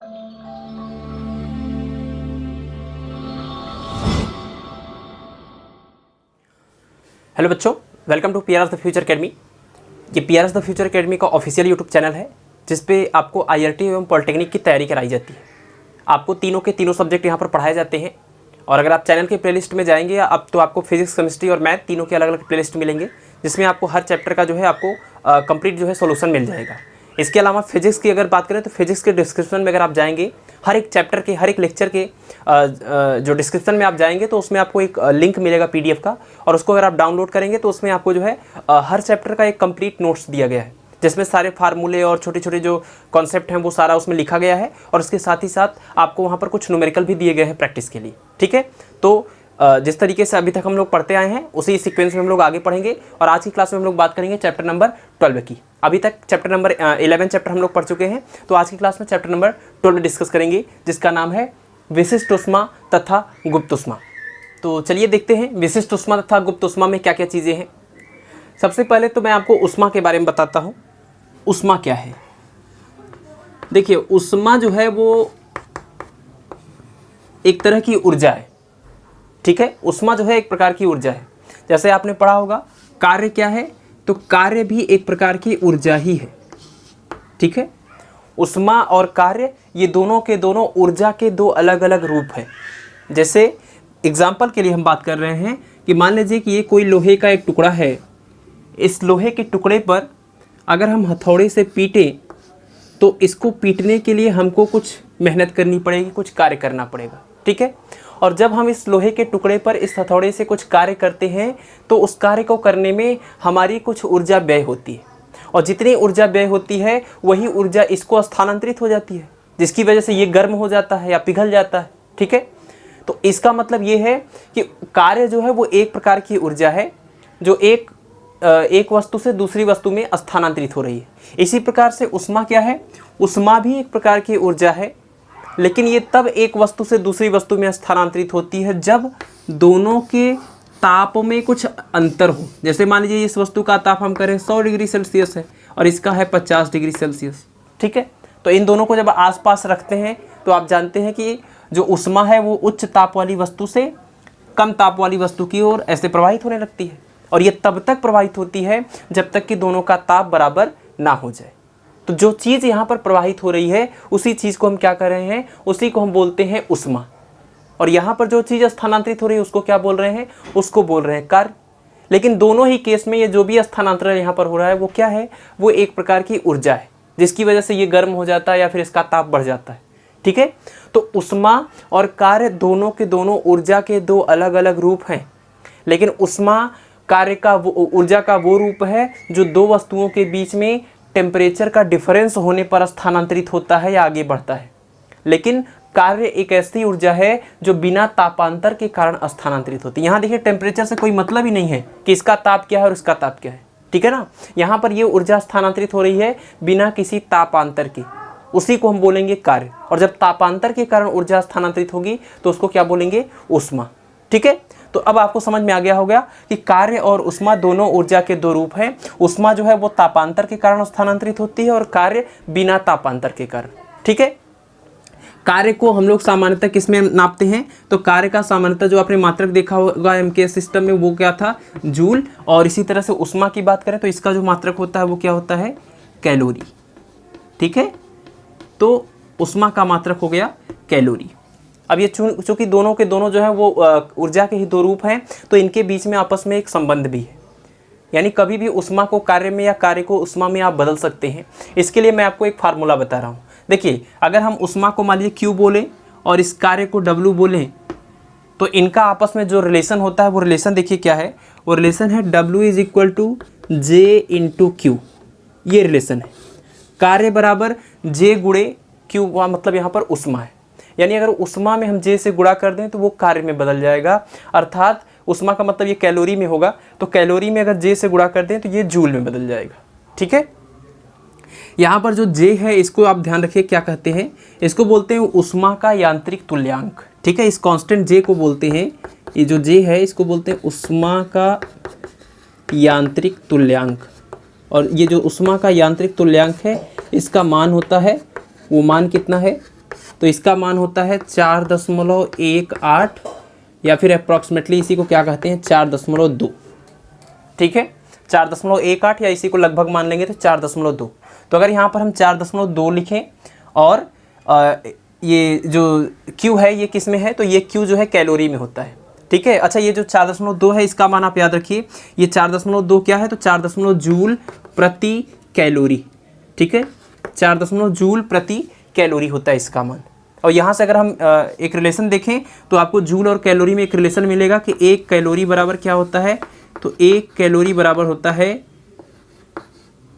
Hello बच्चों, welcome to PRS the future academy. ये PRS the future academy का official YouTube channel है जिस पे आपको आईआईटी एवं पॉलिटेक्निक की तैयारी कराई जाती है। आपको तीनों के तीनों सब्जेक्ट यहाँ पर पढ़ाए जाते हैं। और अगर आप चैनल के प्लेलिस्ट में जाएंगे अब तो आपको फिजिक्स, केमिस्ट्री और मैथ तीनों के अलग अलग प्लेलिस्ट मिलेंगे, जिसमें आपको हर चैप्टर का जो है आपको कंप्लीट जो है सोल्यूशन मिल जाएगा। इसके अलावा फिजिक्स की अगर बात करें तो फिजिक्स के डिस्क्रिप्शन में अगर आप जाएंगे, हर एक चैप्टर के, हर एक लेक्चर के जो डिस्क्रिप्शन में आप जाएंगे तो उसमें आपको एक लिंक मिलेगा पीडीएफ का, और उसको अगर आप डाउनलोड करेंगे तो उसमें आपको जो है हर चैप्टर का एक कंप्लीट नोट्स दिया गया है, जिसमें सारे फार्मूले और छोटे छोटे जो कॉन्सेप्ट हैं वो सारा उसमें लिखा गया है। और उसके साथ ही साथ आपको वहाँ पर कुछ न्यूमेरिकल भी दिए गए हैं प्रैक्टिस के लिए। ठीक है, तो जिस तरीके से अभी तक हम लोग पढ़ते आए हैं उसी सीक्वेंस में हम लोग आगे पढ़ेंगे। और आज की क्लास में हम लोग बात करेंगे चैप्टर नंबर 12 की। अभी तक चैप्टर नंबर 11 चैप्टर हम लोग पढ़ चुके हैं, तो आज की क्लास में चैप्टर नंबर 12 डिस्कस करेंगे, जिसका नाम है विशिष्ट ऊष्मा तथा गुप्त ऊष्मा। तो चलिए देखते हैं विशिष्ट ऊष्मा तथा गुप्त ऊष्मा में क्या क्या चीज़ें हैं। सबसे पहले तो मैं आपको ऊष्मा के बारे में बताता हूँ। ऊष्मा क्या है? देखिए, ऊष्मा जो है वो एक तरह की ऊर्जा है। ठीक है, ऊष्मा जो है एक प्रकार की ऊर्जा है। जैसे आपने पढ़ा होगा कार्य क्या है, तो कार्य भी एक प्रकार की ऊर्जा ही है। ठीक है, ऊष्मा और कार्य ये दोनों के दोनों ऊर्जा के दो अलग अलग रूप हैं। जैसे एग्जाम्पल के लिए हम बात कर रहे हैं कि मान लीजिए कि ये कोई लोहे का एक टुकड़ा है। इस लोहे के टुकड़े पर अगर हम हथौड़े से पीटें तो इसको पीटने के लिए हमको कुछ मेहनत करनी पड़ेगी, कुछ कार्य करना पड़ेगा। ठीक है, और जब हम इस लोहे के टुकड़े पर इस हथौड़े से कुछ कार्य करते हैं तो उस कार्य को करने में हमारी कुछ ऊर्जा व्यय होती है, और जितनी ऊर्जा व्यय होती है वही ऊर्जा इसको स्थानांतरित हो जाती है, जिसकी वजह से ये गर्म हो जाता है या पिघल जाता है। ठीक है, तो इसका मतलब ये है कि कार्य जो है वो एक प्रकार की ऊर्जा है जो एक वस्तु से दूसरी वस्तु में स्थानांतरित हो रही है। इसी प्रकार से ऊष्मा क्या है? ऊष्मा भी एक प्रकार की ऊर्जा है, लेकिन ये तब एक वस्तु से दूसरी वस्तु में स्थानांतरित होती है जब दोनों के ताप में कुछ अंतर हो। जैसे मान लीजिए इस वस्तु का ताप हम करें 100 डिग्री सेल्सियस है और इसका है 50 डिग्री सेल्सियस। ठीक है, तो इन दोनों को जब आसपास रखते हैं तो आप जानते हैं कि जो ऊष्मा है वो उच्च ताप वाली वस्तु से कम ताप वाली वस्तु की ओर ऐसे प्रवाहित होने लगती है, और ये तब तक प्रवाहित होती है जब तक कि दोनों का ताप बराबर ना हो जाए। तो जो चीज़ यहाँ पर प्रवाहित हो रही है उसी चीज़ को हम क्या कर रहे हैं, उसी को हम बोलते हैं ऊष्मा। और यहाँ पर जो चीज़ स्थानांतरित हो रही है उसको क्या बोल रहे हैं? उसको बोल रहे हैं कार्य। लेकिन दोनों ही केस में ये जो भी स्थानांतरण यहाँ पर हो रहा है वो क्या है? वो एक प्रकार की ऊर्जा है, जिसकी वजह से ये गर्म हो जाता है या फिर इसका ताप बढ़ जाता है। ठीक है, तो ऊष्मा और कार्य दोनों के दोनों ऊर्जा के दो अलग अलग रूप हैं, लेकिन ऊष्मा कार्य का ऊर्जा का वो रूप है जो दो वस्तुओं के बीच में टेम्परेचर का डिफरेंस होने पर स्थानांतरित होता है या आगे बढ़ता है। लेकिन कार्य एक ऐसी ऊर्जा है जो बिना तापांतर के कारण स्थानांतरित होती है। यहाँ देखिए, टेम्परेचर से कोई मतलब ही नहीं है कि इसका ताप क्या है और इसका ताप क्या है। ठीक है ना, यहाँ पर ये ऊर्जा स्थानांतरित हो रही है बिना किसी तापांतर के, उसी को हम बोलेंगे कार्य। और जब तापांतर के कारण ऊर्जा स्थानांतरित होगी तो उसको क्या बोलेंगे? ऊष्मा। ठीक है, तो अब आपको समझ में आ गया होगा कि कार्य और ऊष्मा दोनों ऊर्जा के दो रूप हैं। ऊष्मा जो है वो तापांतर के कारण स्थानांतरित होती है और कार्य बिना तापांतर के कारण। ठीक है, कार्य को हम लोग सामान्यतः किसमें नापते हैं? तो कार्य का सामान्यतः जो आपने मात्रक देखा होगा एमकेएस सिस्टम में वो क्या था? जूल। और इसी तरह से ऊष्मा की बात करें तो इसका जो मात्रक होता है वो क्या होता है? कैलोरी। ठीक है, तो ऊष्मा का मात्रक हो गया कैलोरी। अब ये चूंकि दोनों के दोनों जो है वो ऊर्जा के ही दो रूप हैं, तो इनके बीच में आपस में एक संबंध भी है। यानी कभी भी ऊष्मा को कार्य में या कार्य को ऊष्मा में आप बदल सकते हैं। इसके लिए मैं आपको एक फार्मूला बता रहा हूँ। देखिए, अगर हम ऊष्मा को मान लीजिए Q बोलें और इस कार्य को W बोलें, तो इनका आपस में जो रिलेशन होता है वो रिलेशन देखिए क्या है? वो रिलेशन है W = J × Q। ये रिलेशन है। कार्य बराबर J × Q, मतलब यहाँ पर ऊष्मा है। यानी अगर ऊष्मा में हम J से गुणा कर दें तो वो कार्य में बदल जाएगा, अर्थात ऊष्मा का मतलब ये कैलोरी में होगा, तो कैलोरी में अगर J से गुणा कर दें तो ये जूल में बदल जाएगा। ठीक है, यहाँ पर जो J है इसको आप ध्यान रखिए क्या कहते हैं? इसको बोलते हैं ऊष्मा का यांत्रिक तुल्यांक। ठीक है, इस कांस्टेंट J को बोलते हैं, ये जो J है इसको बोलते हैं ऊष्मा का यांत्रिक तुल्यांक। और ये जो ऊष्मा का यांत्रिक तुल्यांक है इसका मान होता है, वो मान कितना है? तो इसका मान होता है 4.18 या फिर अप्रॉक्सीमेटली इसी को क्या कहते हैं 4.2। ठीक है, 4.18 या इसी को लगभग मान लेंगे तो 4.2। तो अगर यहाँ पर हम 4.2 लिखें और ये जो Q है ये किस में है, तो ये Q जो है कैलोरी में होता है। ठीक है, अच्छा ये जो 4.2 है इसका मान आप याद रखिए, ये 4.2 क्या है, तो 4 जूल प्रति कैलोरी। ठीक है, 4 जूल प्रति कैलोरी होता है इसका मान। और यहाँ से अगर हम एक रिलेशन देखें तो आपको जूल और कैलोरी में एक रिलेशन मिलेगा कि 1 कैलोरी बराबर क्या होता है, तो 1 कैलोरी बराबर होता है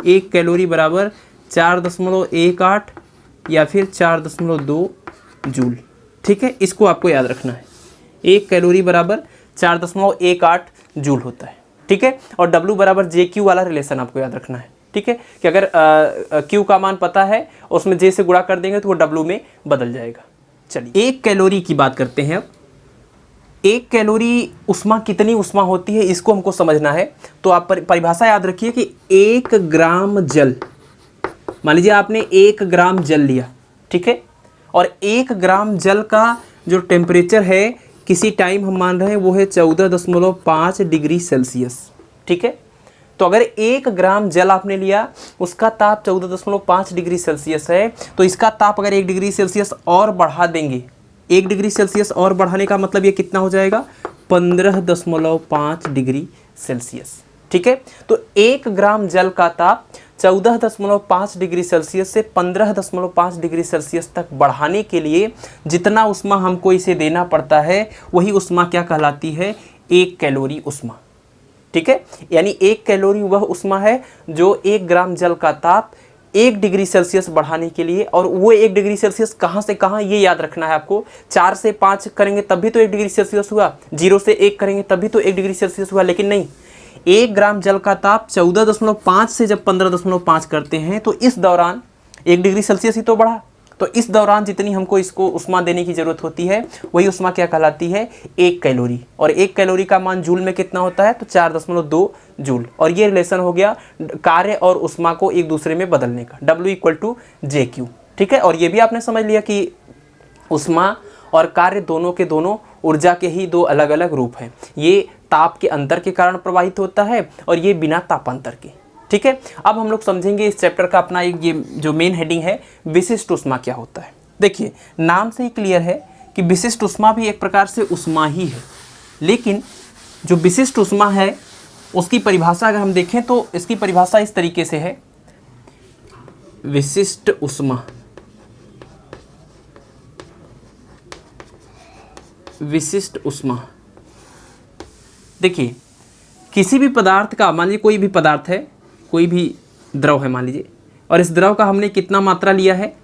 1 कैलोरी बराबर 4.18 या फिर 4.2 जूल। ठीक है, इसको आपको याद रखना है, 1 कैलोरी बराबर 4.18 जूल होता है। ठीक है, और W बराबर JQ वाला रिलेशन आपको याद रखना है। ठीक है, कि अगर Q का मान पता है उसमें J से गुणा कर देंगे तो वो W में बदल जाएगा। चलिए 1 कैलोरी की बात करते हैं अब। 1 कैलोरी उष्मा कितनी उष्मा होती है इसको हमको समझना है। तो आप परिभाषा याद रखिए कि 1 ग्राम जल, मान लीजिए आपने 1 ग्राम जल लिया। ठीक है, और 1 ग्राम जल का जो टेम्परेचर है किसी टाइम हम मान रहे हैं वो है 14.5 डिग्री सेल्सियस। ठीक है, तो अगर 1 ग्राम जल आपने लिया उसका ताप 14.5 डिग्री सेल्सियस है, तो इसका ताप अगर 1 डिग्री सेल्सियस और बढ़ा देंगे, 1 डिग्री सेल्सियस और बढ़ाने का मतलब ये कितना हो जाएगा, 15.5 डिग्री सेल्सियस। ठीक है, तो 1 ग्राम जल का ताप 14.5 डिग्री सेल्सियस से 15.5 डिग्री सेल्सियस तक बढ़ाने के लिए जितना उष्मा हमको इसे देना पड़ता है वही उष्मा क्या कहलाती है, 1 कैलोरी उष्मा। ठीक है, यानी 1 कैलोरी वह उष्मा है जो 1 ग्राम जल का ताप 1 डिग्री सेल्सियस बढ़ाने के लिए, और वो 1 डिग्री सेल्सियस कहाँ से कहाँ ये याद रखना है आपको। 4 से 5 करेंगे तब भी तो 1 डिग्री सेल्सियस हुआ, 0 से 1 करेंगे तब भी तो 1 डिग्री सेल्सियस हुआ, लेकिन नहीं, 1 ग्राम जल का ताप 14.5 से जब 15.5 करते हैं तो इस दौरान 1 डिग्री सेल्सियस ही तो बढ़ा। तो इस दौरान जितनी हमको इसको उष्मा देने की ज़रूरत होती है वही उष्मा क्या कहलाती है, 1 कैलोरी। और 1 कैलोरी का मान जूल में कितना होता है, तो 4.2 जूल। और ये रिलेशन हो गया कार्य और उष्मा को एक दूसरे में बदलने का, W = JQ। ठीक है, और ये भी आपने समझ लिया कि उष्मा और कार्य दोनों के दोनों ऊर्जा के ही 2 अलग अलग रूप हैं। ये ताप के अंतर के कारण प्रवाहित होता है और ये बिना तापांतर के। ठीक है, अब हम लोग समझेंगे इस चैप्टर का अपना एक ये जो मेन हेडिंग है, विशिष्ट उष्मा क्या होता है। देखिए नाम से ही क्लियर है कि विशिष्ट उष्मा भी एक प्रकार से उष्मा ही है, लेकिन जो विशिष्ट उष्मा है उसकी परिभाषा अगर हम देखें तो इसकी परिभाषा इस तरीके से है, विशिष्ट उष्मा, विशिष्ट उष्मा। देखिए किसी भी पदार्थ का, मान लीजिए कोई भी पदार्थ है, कोई भी द्रव है मान लीजिए, और इस द्रव का हमने कितना मात्रा लिया है,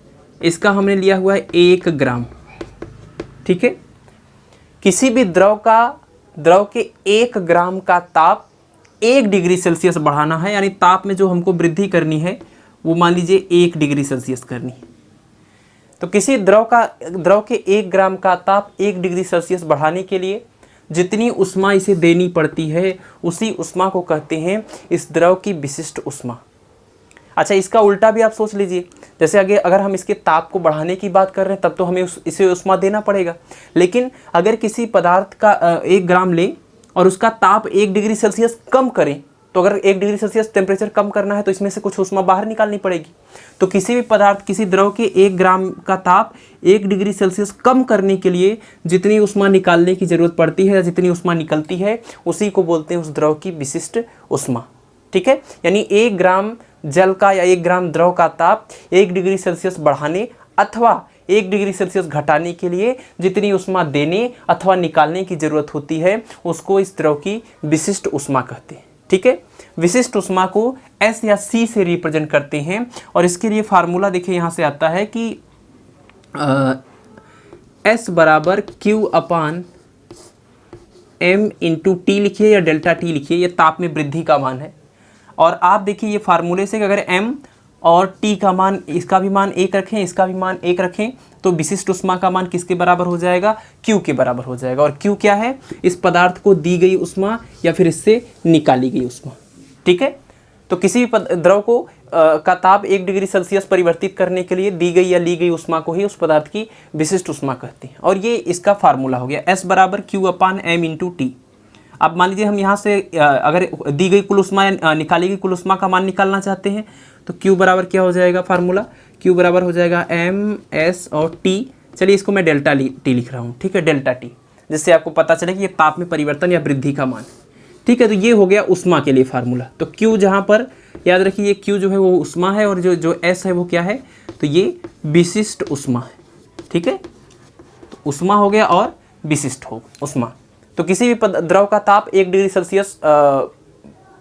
इसका हमने लिया हुआ है 1 ग्राम। ठीक है, किसी भी द्रव के 1 ग्राम का ताप 1 डिग्री सेल्सियस बढ़ाना है, यानी ताप में जो हमको वृद्धि करनी है वो मान लीजिए 1 डिग्री सेल्सियस करनी है। तो किसी द्रव के 1 ग्राम का ताप 1 डिग्री सेल्सियस बढ़ाने के लिए जितनी उष्मा इसे देनी पड़ती है उसी उष्मा को कहते हैं इस द्रव की विशिष्ट उष्मा। अच्छा, इसका उल्टा भी आप सोच लीजिए, जैसे अगर हम इसके ताप को बढ़ाने की बात कर रहे हैं तब तो हमें इसे उष्मा देना पड़ेगा, लेकिन अगर किसी पदार्थ का 1 ग्राम लें और उसका ताप 1 डिग्री सेल्सियस कम करें, तो अगर 1 डिग्री सेल्सियस टेम्परेचर कम करना है तो इसमें से कुछ उष्मा बाहर निकालनी पड़ेगी। तो किसी भी पदार्थ, किसी द्रव के 1 ग्राम का ताप 1 डिग्री सेल्सियस कम करने के लिए जितनी उष्मा निकालने की ज़रूरत पड़ती है या जितनी उष्मा निकलती है उसी को बोलते हैं उस द्रव की विशिष्ट उष्मा। ठीक है, यानी 1 ग्राम जल का या 1 ग्राम द्रव का ताप 1 डिग्री सेल्सियस बढ़ाने अथवा 1 डिग्री सेल्सियस घटाने के लिए जितनी उष्मा देने अथवा निकालने की ज़रूरत होती है उसको इस द्रव की विशिष्ट उष्मा कहते हैं। ठीक है, विशिष्ट उष्मा को S या C से रिप्रेजेंट करते हैं, और इसके लिए फार्मूला देखिए यहाँ से आता है कि S = Q/M × T लिखिए या डेल्टा T लिखिए, ये ताप में वृद्धि का मान है। और आप देखिए ये फार्मूले से अगर M और T का मान, इसका भी मान 1 रखें, इसका भी मान 1 रखें, तो विशिष्ट उष्मा का मान किसके बराबर हो जाएगा, Q के बराबर हो जाएगा। और Q क्या है, इस पदार्थ को दी गई उष्मा या फिर इससे निकाली गई उष्मा। ठीक है, तो किसी भी द्रव को का ताप 1 डिग्री सेल्सियस परिवर्तित करने के लिए दी गई या ली गई उष्मा को ही उस पदार्थ की विशिष्ट उष्मा कहते हैं। और ये इसका फार्मूला हो गया S बराबर Q/m × T। अब मान लीजिए हम यहाँ से अगर दी गई कुल उष्मा या निकाली गई कुल उष्मा का मान निकालना चाहते हैं तो Q बराबर क्या हो जाएगा, फार्मूला Q बराबर हो जाएगा M S और T। चलिए इसको मैं डेल्टा T लिख रहा हूँ, ठीक है, डेल्टा T, जिससे आपको पता चले कि ये ताप में परिवर्तन या वृद्धि का मान, ठीक है। तो ये हो गया उष्मा के लिए फार्मूला। तो Q जहाँ पर याद रखिए ये Q जो है वो उष्मा है और जो S है वो क्या है, तो ये विशिष्ट उष्मा है, ठीक है। तो उष्मा हो गया और विशिष्ट हो उष्मा। तो किसी भी द्रव का ताप 1 डिग्री सेल्सियस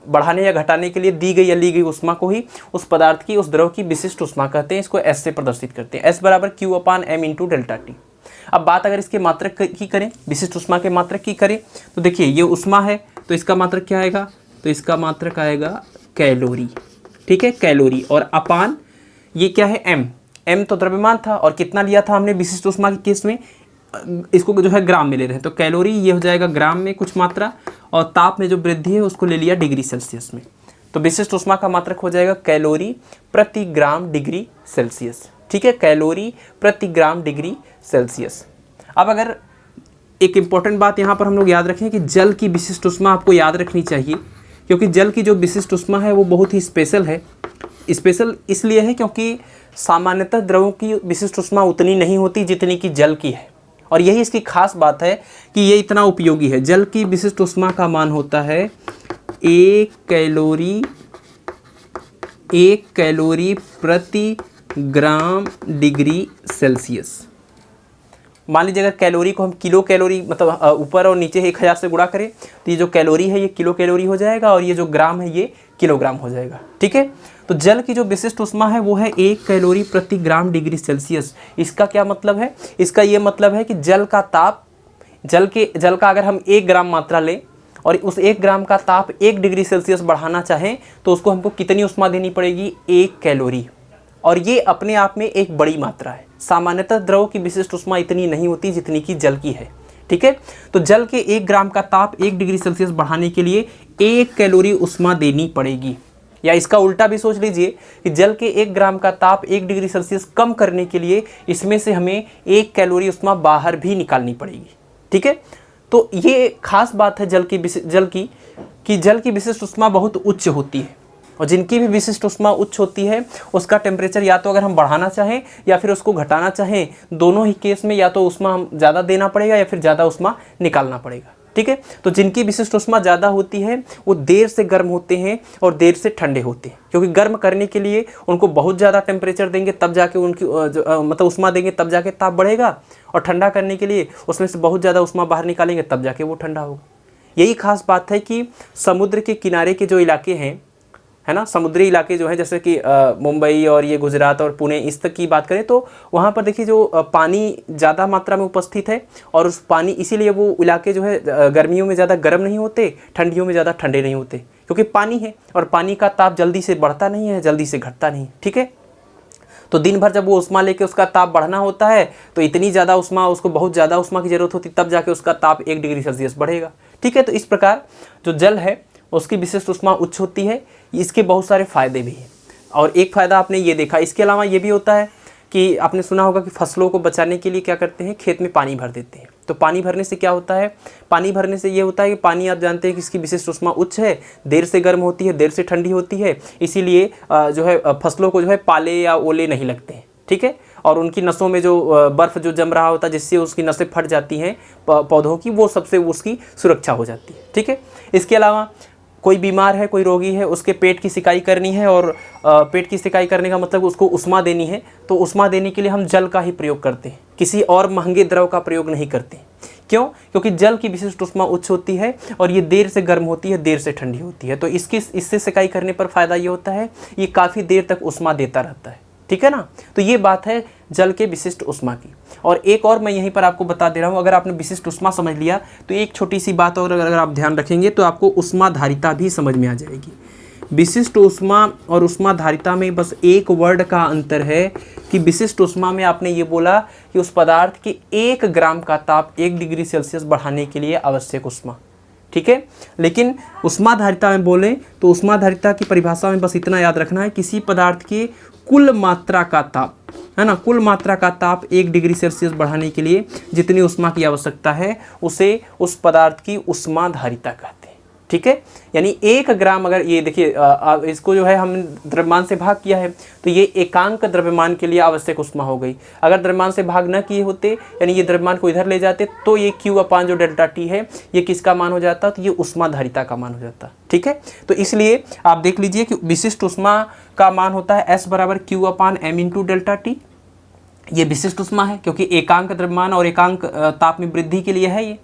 बढ़ाने या घटाने के लिए दी गई या ली गई उष्मा को ही उस पदार्थ की, उस द्रव की विशिष्ट उष्मा कहते हैं। इसको S से प्रदर्शित करते हैं, S बराबर Q/m × डेल्टा T। अब बात अगर इसके मात्रक की करें, विशिष्ट उष्मा के मात्रक की करें, तो देखिए ये उष्मा है तो इसका मात्रक क्या आएगा, तो इसका मात्रक आएगा कैलोरी, ठीक है, कैलोरी। और अपान ये क्या है, m तो द्रव्यमान था और कितना लिया था हमने विशिष्ट उष्मा के केस में, इसको जो है ग्राम में ले रहे हैं, तो कैलोरी ये हो जाएगा ग्राम में कुछ मात्रा, और ताप में जो वृद्धि है उसको ले लिया डिग्री सेल्सियस में। तो विशिष्ट उष्मा का मात्रक हो जाएगा कैलोरी प्रति ग्राम डिग्री सेल्सियस, ठीक है, कैलोरी प्रति ग्राम डिग्री सेल्सियस। अब अगर एक इम्पॉर्टेंट बात यहाँ पर हम लोग याद रखें कि जल की विशिष्ट उष्मा आपको याद रखनी चाहिए, क्योंकि जल की जो विशिष्ट उष्मा है वो बहुत ही स्पेशल है। स्पेशल इसलिए है क्योंकि सामान्यतः द्रवों की विशिष्ट उष्मा उतनी नहीं होती जितनी कि जल की है, और यही इसकी खास बात है कि ये इतना उपयोगी है। जल की विशिष्ट उष्मा का मान होता है 1 कैलोरी प्रति ग्राम डिग्री सेल्सियस। मान लीजिए अगर कैलोरी को हम किलो कैलोरी मतलब ऊपर और नीचे 1000 से गुणा करें तो ये जो कैलोरी है ये किलो कैलोरी हो जाएगा और ये जो ग्राम है ये किलोग्राम हो जाएगा, ठीक है। तो जल की जो विशिष्ट उष्मा है वो है 1 कैलोरी प्रति ग्राम डिग्री सेल्सियस। इसका क्या मतलब है, इसका ये मतलब है कि जल का ताप, जल का अगर हम 1 ग्राम मात्रा लें और उस 1 ग्राम का ताप 1 डिग्री सेल्सियस बढ़ाना चाहें तो उसको हमको कितनी उष्मा देनी पड़ेगी, 1 कैलोरी। और ये अपने आप में एक बड़ी मात्रा है। सामान्यतः द्रव की विशिष्ट उष्मा इतनी नहीं होती जितनी कि जल की है, ठीक है। तो जल के 1 ग्राम का ताप 1 डिग्री सेल्सियस बढ़ाने के लिए 1 कैलोरी उष्मा देनी पड़ेगी। या इसका उल्टा भी सोच लीजिए कि जल के 1 ग्राम का ताप 1 डिग्री सेल्सियस कम करने के लिए इसमें से हमें 1 कैलोरी उष्मा बाहर भी निकालनी पड़ेगी, ठीक है। तो ये खास बात है जल की विशिष्ट उष्मा बहुत उच्च होती है, और जिनकी भी विशिष्ट उष्मा उच्च होती है उसका टेम्परेचर या तो अगर हम बढ़ाना चाहें या फिर उसको घटाना चाहें, दोनों ही केस में या तो उष्मा हम ज़्यादा देना पड़ेगा या फिर ज़्यादा उष्मा निकालना पड़ेगा, ठीक है। तो जिनकी विशिष्ट उष्मा ज़्यादा होती है वो देर से गर्म होते हैं और देर से ठंडे होते हैं, क्योंकि गर्म करने के लिए उनको बहुत ज़्यादा टेम्परेचर देंगे तब जाके उनकी मतलब उष्मा देंगे तब जाके ताप बढ़ेगा, और ठंडा करने के लिए उसमें से बहुत ज़्यादा उष्मा बाहर निकालेंगे तब जाके वो ठंडा होगा। यही खास बात है कि समुद्र के किनारे के जो इलाके हैं, है ना, समुद्री इलाके जो है जैसे कि मुंबई और ये गुजरात और पुणे इस तक की बात करें तो वहाँ पर देखिए जो पानी ज़्यादा मात्रा में उपस्थित है, और उस पानी इसीलिए वो इलाके जो है गर्मियों में ज़्यादा गर्म नहीं होते, ठंडियों में ज़्यादा ठंडे नहीं होते, क्योंकि पानी है और पानी का ताप जल्दी से बढ़ता नहीं है, जल्दी से घटता नहीं, ठीक है। तो दिन भर जब वो उष्मा लेके उसका ताप बढ़ना होता है तो इतनी ज़्यादा उष्मा, उसको बहुत ज़्यादा उष्मा की ज़रूरत होती, तब जाके उसका ताप 1 डिग्री सेल्सियस बढ़ेगा, ठीक है। तो इस प्रकार जो जल है उसकी विशिष्ट उष्मा उच्च होती है। इसके बहुत सारे फ़ायदे भी हैं, और एक फ़ायदा आपने ये देखा, इसके अलावा ये भी होता है कि आपने सुना होगा कि फसलों को बचाने के लिए क्या करते हैं, खेत में पानी भर देते हैं। तो पानी भरने से क्या होता है, पानी भरने से ये होता है कि पानी आप जानते हैं कि इसकी विशिष्ट उष्मा उच्च है, देर से गर्म होती है, देर से ठंडी होती है, इसीलिए जो है फसलों को जो है पाले या ओले नहीं लगते हैं, ठीक है। और उनकी नसों में जो बर्फ़ जो जम रहा होता है जिससे उसकी नसें फट जाती हैं पौधों की, वो सबसे उसकी सुरक्षा हो जाती है, ठीक है। इसके अलावा कोई बीमार है, कोई रोगी है, उसके पेट की सिकाई करनी है, और पेट की सिकाई करने का मतलब उसको उष्मा देनी है, तो उष्मा देने के लिए हम जल का ही प्रयोग करते हैं, किसी और महंगे द्रव का प्रयोग नहीं करते। क्यों? क्योंकि जल की विशिष्ट उष्मा उच्च होती है और ये देर से गर्म होती है, देर से ठंडी होती है। तो इससे सिकाई करने पर फ़ायदा ये होता है ये काफ़ी देर तक उष्मा देता रहता है, ठीक है ना। तो ये बात है जल के विशिष्ट उष्मा की। और एक और मैं यहीं पर आपको बता दे रहा हूँ, अगर आपने विशिष्ट उष्मा समझ लिया तो एक छोटी सी बात और अगर आप ध्यान रखेंगे तो आपको उष्माधारिता भी समझ में आ जाएगी। विशिष्ट उष्मा और उष्माधारिता में बस एक वर्ड का अंतर है कि विशिष्ट उष्मा में आपने ये बोला कि उस पदार्थ के 1 ग्राम का ताप 1 डिग्री सेल्सियस बढ़ाने के लिए आवश्यक उष्मा, ठीक है। लेकिन ऊष्माधारिता में बोलें तो ऊष्माधारिता की परिभाषा में बस इतना याद रखना है, किसी पदार्थ के कुल मात्रा का ताप, है ना, कुल मात्रा का ताप 1 डिग्री सेल्सियस बढ़ाने के लिए जितनी ऊष्मा की आवश्यकता है उसे उस पदार्थ की ऊष्माधारिता कहते हैं। ठीक है, यानी 1 ग्राम, अगर ये देखिए इसको जो है हम द्रव्यमान से भाग किया है तो ये एकांक द्रव्यमान के लिए आवश्यक ऊष्मा हो गई। अगर द्रव्यमान से भाग न किए होते, यानी ये द्रव्यमान को इधर ले जाते, तो ये Q अपान जो डेल्टा T है ये किसका मान हो जाता, तो ये ऊष्माधारिता का मान हो जाता। ठीक है, तो इसलिए आप देख लीजिए कि विशिष्ट ऊष्मा का मान होता है S बराबर Q अपान M इंटू डेल्टा T। ये विशिष्ट ऊष्मा है क्योंकि एकांक द्रव्यमान और एकांक ताप में वृद्धि के लिए है ये।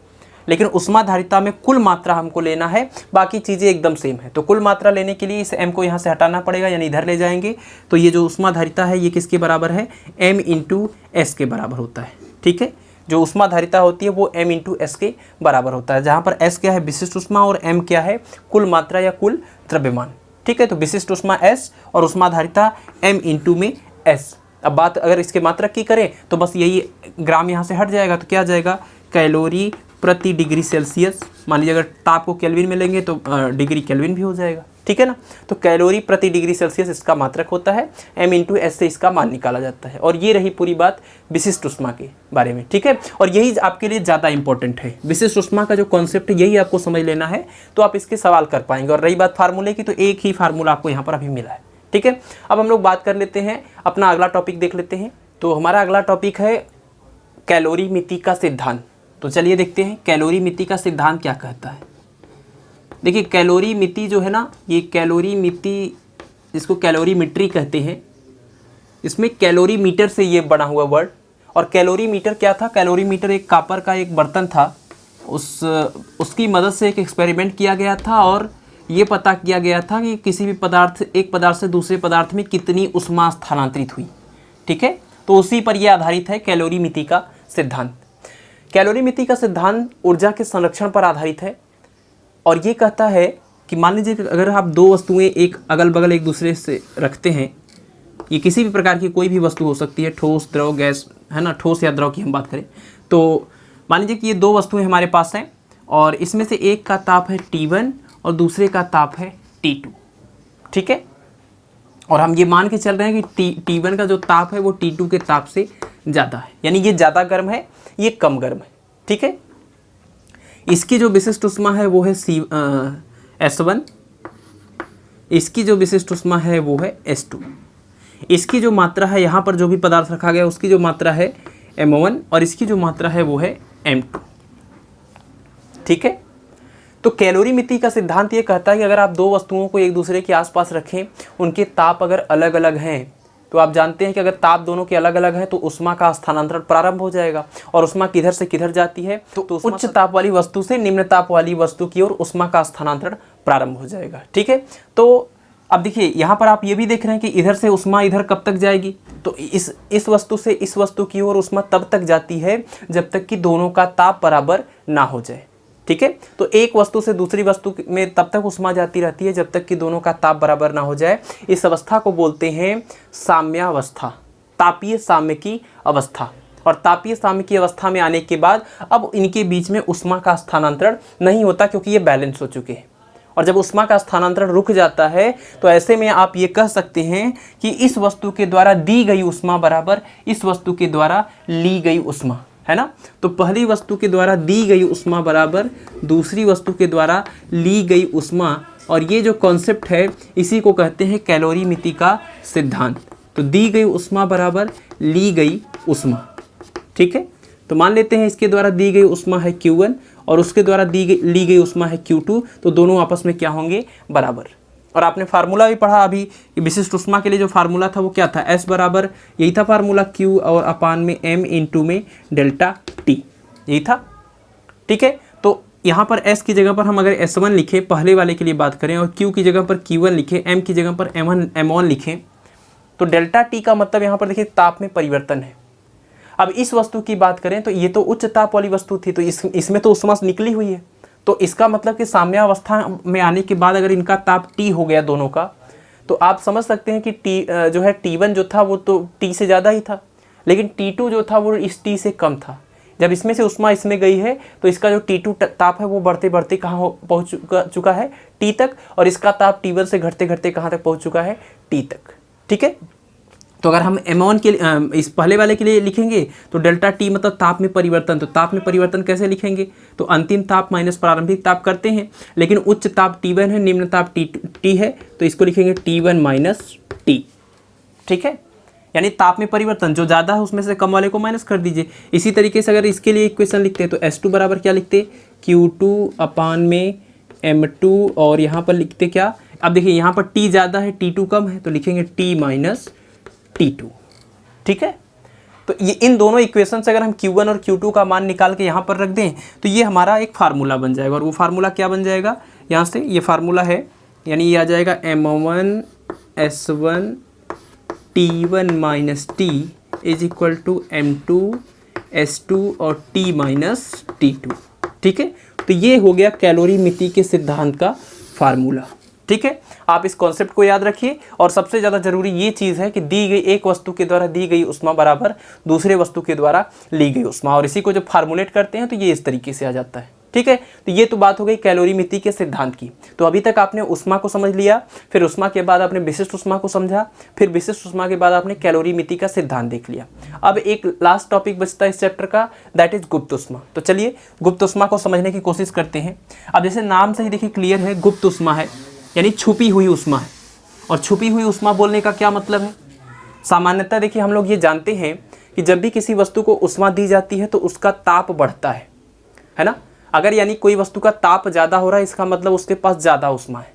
लेकिन ऊष्माधारिता में कुल मात्रा हमको लेना है, बाकी चीज़ें एकदम सेम है। तो कुल मात्रा लेने के लिए इस m को यहाँ से हटाना पड़ेगा, यानी इधर ले जाएंगे। तो ये जो ऊष्माधारिता है ये किसके बराबर है, m इंटू एस के बराबर होता है। ठीक है, जो ऊष्माधारिता होती है वो m इंटू एस के बराबर होता है, जहाँ पर s क्या है विशिष्ट ऊष्मा और m क्या है कुल मात्रा या कुल द्रव्यमान। ठीक है, तो विशिष्ट ऊष्मा s और ऊष्माधारिता m इंटू में s। अब बात अगर इसके मात्रक की करें तो बस यही ग्राम यहाँ से हट जाएगा, तो क्या आ जाएगा, कैलोरी प्रति डिग्री सेल्सियस। मान लीजिए अगर ताप को केल्विन में लेंगे तो डिग्री केल्विन भी हो जाएगा। ठीक है ना, तो कैलोरी प्रति डिग्री सेल्सियस इसका मात्रक होता है, m इंटू एस से इसका मान निकाला जाता है। और ये रही पूरी बात विशिष्ट ऊष्मा के बारे में। ठीक है, और यही आपके लिए ज़्यादा इंपॉर्टेंट है, विशिष्ट ऊष्मा का जो कॉन्सेप्ट है यही आपको समझ लेना है, तो आप इसके सवाल कर पाएंगे। और रही बात फार्मूले की, तो एक ही फार्मूला आपको यहाँ पर अभी मिला है। ठीक है, अब हम लोग बात कर लेते हैं, अपना अगला टॉपिक देख लेते हैं। तो हमारा अगला टॉपिक है कैलोरी मिति का सिद्धांत। तो चलिए देखते हैं कैलोरी मिति का सिद्धांत क्या कहता है। देखिए कैलोरी मिति जो है ना, ये कैलोरी मिति, इसको कैलोरीमेट्री कहते हैं। इसमें कैलोरी मीटर से ये बना हुआ वर्ड। और कैलोरी मीटर क्या था, कैलोरी मीटर एक कॉपर का एक बर्तन था, उसकी मदद से एक एक्सपेरिमेंट किया गया था और ये पता किया गया था कि किसी भी पदार्थ, एक पदार्थ से दूसरे पदार्थ में कितनी ऊष्मा स्थानांतरित हुई। ठीक है, तो उसी पर यह आधारित है कैलोरी मिति का सिद्धांत। कैलोरी मिति का सिद्धांत ऊर्जा के संरक्षण पर आधारित है और ये कहता है कि मान लीजिए अगर आप दो वस्तुएं एक अगल बगल एक दूसरे से रखते हैं, ये किसी भी प्रकार की कोई भी वस्तु हो सकती है, ठोस, द्रव, गैस, है ना, ठोस या द्रव की हम बात करें, तो मान लीजिए कि ये दो वस्तुएं हमारे पास हैं और इसमें से एक का ताप है T1 और दूसरे का ताप है T2। ठीक है, और हम ये मान के चल रहे हैं कि T1 का जो ताप है वो T2 के ताप से ज़्यादा है, यानी ये ज़्यादा गर्म है, ये कम गर्म है। ठीक है, इसकी जो विशिष्ट ऊष्मा है वो है S1, इसकी जो विशिष्ट ऊष्मा है वो है S2, इसकी जो मात्रा है यहाँ पर जो भी पदार्थ रखा गया उसकी जो मात्रा है M1 और इसकी जो मात्रा है वो है M2। ठीक है, तो कैलोरी मिति का सिद्धांत ये कहता है कि अगर आप दो वस्तुओं को एक दूसरे के आसपास रखें, उनके ताप अगर अलग अलग हैं, तो आप जानते हैं कि अगर ताप दोनों के अलग अलग है तो ऊष्मा का स्थानांतरण प्रारंभ हो जाएगा। और ऊष्मा किधर से किधर जाती है, तो उच्च ताप वाली वस्तु से निम्न ताप वाली वस्तु की ओर ऊष्मा का स्थानांतरण प्रारंभ हो जाएगा। ठीक है, तो अब देखिए यहाँ पर आप ये भी देख रहे हैं कि इधर से ऊष्मा इधर कब तक जाएगी, तो इस वस्तु से इस वस्तु की ओर ऊष्मा तब तक जाती है जब तक कि दोनों का ताप बराबर ना हो जाए। ठीक है, तो एक वस्तु से दूसरी वस्तु में तब तक ऊष्मा जाती रहती है जब तक कि दोनों का ताप बराबर ना हो जाए। इस अवस्था को बोलते हैं साम्यावस्था, तापीय साम्य की अवस्था। और तापीय साम्य की अवस्था में आने के बाद अब इनके बीच में ऊष्मा का स्थानांतरण नहीं होता क्योंकि ये बैलेंस हो चुके हैं। और जब ऊष्मा का स्थानांतरण रुक जाता है तो ऐसे में आप ये कह सकते हैं कि इस वस्तु के द्वारा दी गई ऊष्मा बराबर इस वस्तु के द्वारा ली गई ऊष्मा, है ना। तो पहली वस्तु के द्वारा दी गई ऊष्मा बराबर दूसरी वस्तु के द्वारा ली गई ऊष्मा, और ये जो कॉन्सेप्ट है इसी को कहते हैं कैलोरी मिति का सिद्धांत। तो दी गई ऊष्मा बराबर ली गई ऊष्मा। ठीक है, तो मान लेते हैं इसके द्वारा दी गई ऊष्मा है Q1 और उसके द्वारा ली गई ऊष्मा है Q2, तो दोनों आपस में क्या होंगे, बराबर। और आपने फार्मूला भी पढ़ा अभी, विशिष्ट ऊष्मा के लिए जो फार्मूला था वो क्या था, S बराबर यही था फार्मूला, Q और अपान में M इंटू में डेल्टा T, यही था। ठीक है, तो यहाँ पर S की जगह पर हम अगर S1 लिखें पहले वाले के लिए बात करें और Q की जगह पर Q1 लिखें, M की जगह पर M1 लिखें, तो डेल्टा T का मतलब यहाँ पर देखिए ताप में परिवर्तन है। अब इस वस्तु की बात करें तो ये तो उच्च ताप वाली वस्तु थी, तो इसमें तो ऊष्मा निकली हुई है, तो इसका मतलब कि साम्यावस्था में आने के बाद अगर इनका ताप T हो गया दोनों का, तो आप समझ सकते हैं कि T जो है T1 जो था वो तो T से ज़्यादा ही था, लेकिन T2 जो था वो इस T से कम था। जब इसमें से उष्मा इसमें गई है तो इसका जो T2 ताप है वो बढ़ते बढ़ते कहाँ पहुँच चुका है, T तक, और इसका ताप T1 से घटते घटते कहाँ तक पहुँच चुका है, T तक। ठीक है, तो अगर हम M1 के इस पहले वाले के लिए लिखेंगे तो डेल्टा T मतलब ताप में परिवर्तन, तो ताप में परिवर्तन कैसे लिखेंगे, तो अंतिम ताप माइनस प्रारंभिक ताप करते हैं, लेकिन उच्च ताप T1 है, निम्न ताप T है, तो इसको लिखेंगे T1 माइनस T। ठीक है, यानी ताप में परिवर्तन जो ज़्यादा है उसमें से कम वाले को माइनस कर दीजिए। इसी तरीके से अगर इसके लिए इक्वेशन लिखते हैं तो S2 बराबर क्या लिखते, Q2 अपान में M2, और यहाँ पर लिखते क्या, अब देखिए यहाँ पर T ज़्यादा है T2 कम है, तो लिखेंगे T माइनस T2। ठीक है, तो ये इन दोनों इक्वेशन से अगर हम Q1 और Q2 का मान निकाल के यहाँ पर रख दें तो ये हमारा एक फार्मूला बन जाएगा, और वो फार्मूला क्या बन जाएगा, यहाँ से ये फार्मूला है, यानी ये आ जाएगा M1 S1 T1 minus T is equal to M2 S2 और T माइनस T2। ठीक है, तो ये हो गया कैलोरीमिति के सिद्धांत का फार्मूला। ठीक है, आप इस कॉन्सेप्ट को याद रखिए, और सबसे ज़्यादा जरूरी ये चीज़ है कि दी गई एक वस्तु के द्वारा दी गई उष्मा बराबर दूसरे वस्तु के द्वारा ली गई उष्मा, और इसी को जब फार्मूलेट करते हैं तो ये इस तरीके से आ जाता है। ठीक है, तो ये तो बात हो गई कैलोरीमिति के सिद्धांत की। तो अभी तक आपने उष्मा को समझ लिया, फिर उष्मा के बाद आपने विशिष्ट उष्मा को समझा, फिर विशिष्ट उष्मा के बाद आपने कैलोरीमिति का सिद्धांत देख लिया। अब एक लास्ट टॉपिक बचता है इस चैप्टर का, दैट इज गुप्त उष्मा। तो चलिए गुप्त उष्मा को समझने की कोशिश करते हैं। अब जैसे नाम से ही देखिए क्लियर है, गुप्त उष्मा है यानी छुपी हुई उष्मा है, और छुपी हुई उष्मा बोलने का क्या मतलब है, सामान्यतः देखिए हम लोग ये जानते हैं कि जब भी किसी वस्तु को उष्मा दी जाती है तो उसका ताप बढ़ता है ना। अगर यानी कोई वस्तु का ताप ज़्यादा हो रहा है इसका मतलब उसके पास ज़्यादा उष्मा है।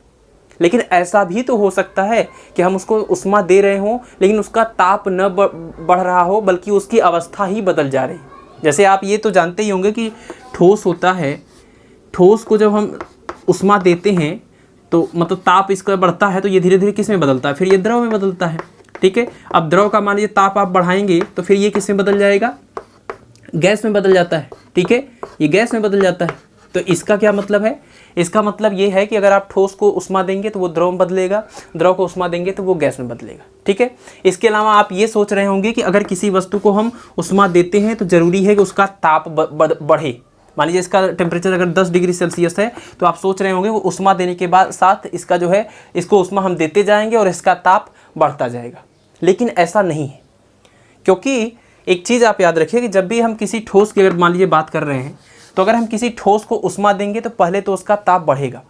लेकिन ऐसा भी तो हो सकता है कि हम उसको उष्मा दे रहे हों लेकिन उसका ताप न बढ़ रहा हो बल्कि उसकी अवस्था ही बदल जा रही। जैसे आप ये तो जानते ही होंगे कि ठोस होता है, ठोस को जब हम उष्मा देते हैं तो मतलब ताप इसका बढ़ता है तो ये धीरे धीरे किस में बदलता है, फिर ये द्रव में बदलता है। ठीक है, अब द्रव का मान लीजिए ताप आप बढ़ाएंगे तो फिर ये किस में बदल जाएगा, गैस में बदल जाता है। ठीक है, ये गैस में बदल जाता है। तो इसका क्या मतलब है, इसका मतलब ये है कि अगर आप ठोस को उष्मा देंगे तो वो द्रव में बदलेगा, द्रव को उष्मा देंगे तो वो गैस में बदलेगा। ठीक है, इसके अलावा आप ये सोच रहे होंगे कि अगर किसी वस्तु को हम उष्मा देते हैं तो ज़रूरी है कि उसका ताप बढ़े। मान लीजिए इसका टेम्परेचर अगर 10 डिग्री सेल्सियस है तो आप सोच रहे होंगे वो उष्मा देने के बाद साथ इसका जो है इसको उष्मा हम देते जाएंगे और इसका ताप बढ़ता जाएगा। लेकिन ऐसा नहीं है, क्योंकि एक चीज़ आप याद रखिए कि जब भी हम किसी ठोस की अगर मान लीजिए बात कर रहे हैं तो अगर हम किसी ठोस को उष्मा देंगे तो पहले तो उसका ताप बढ़ेगा।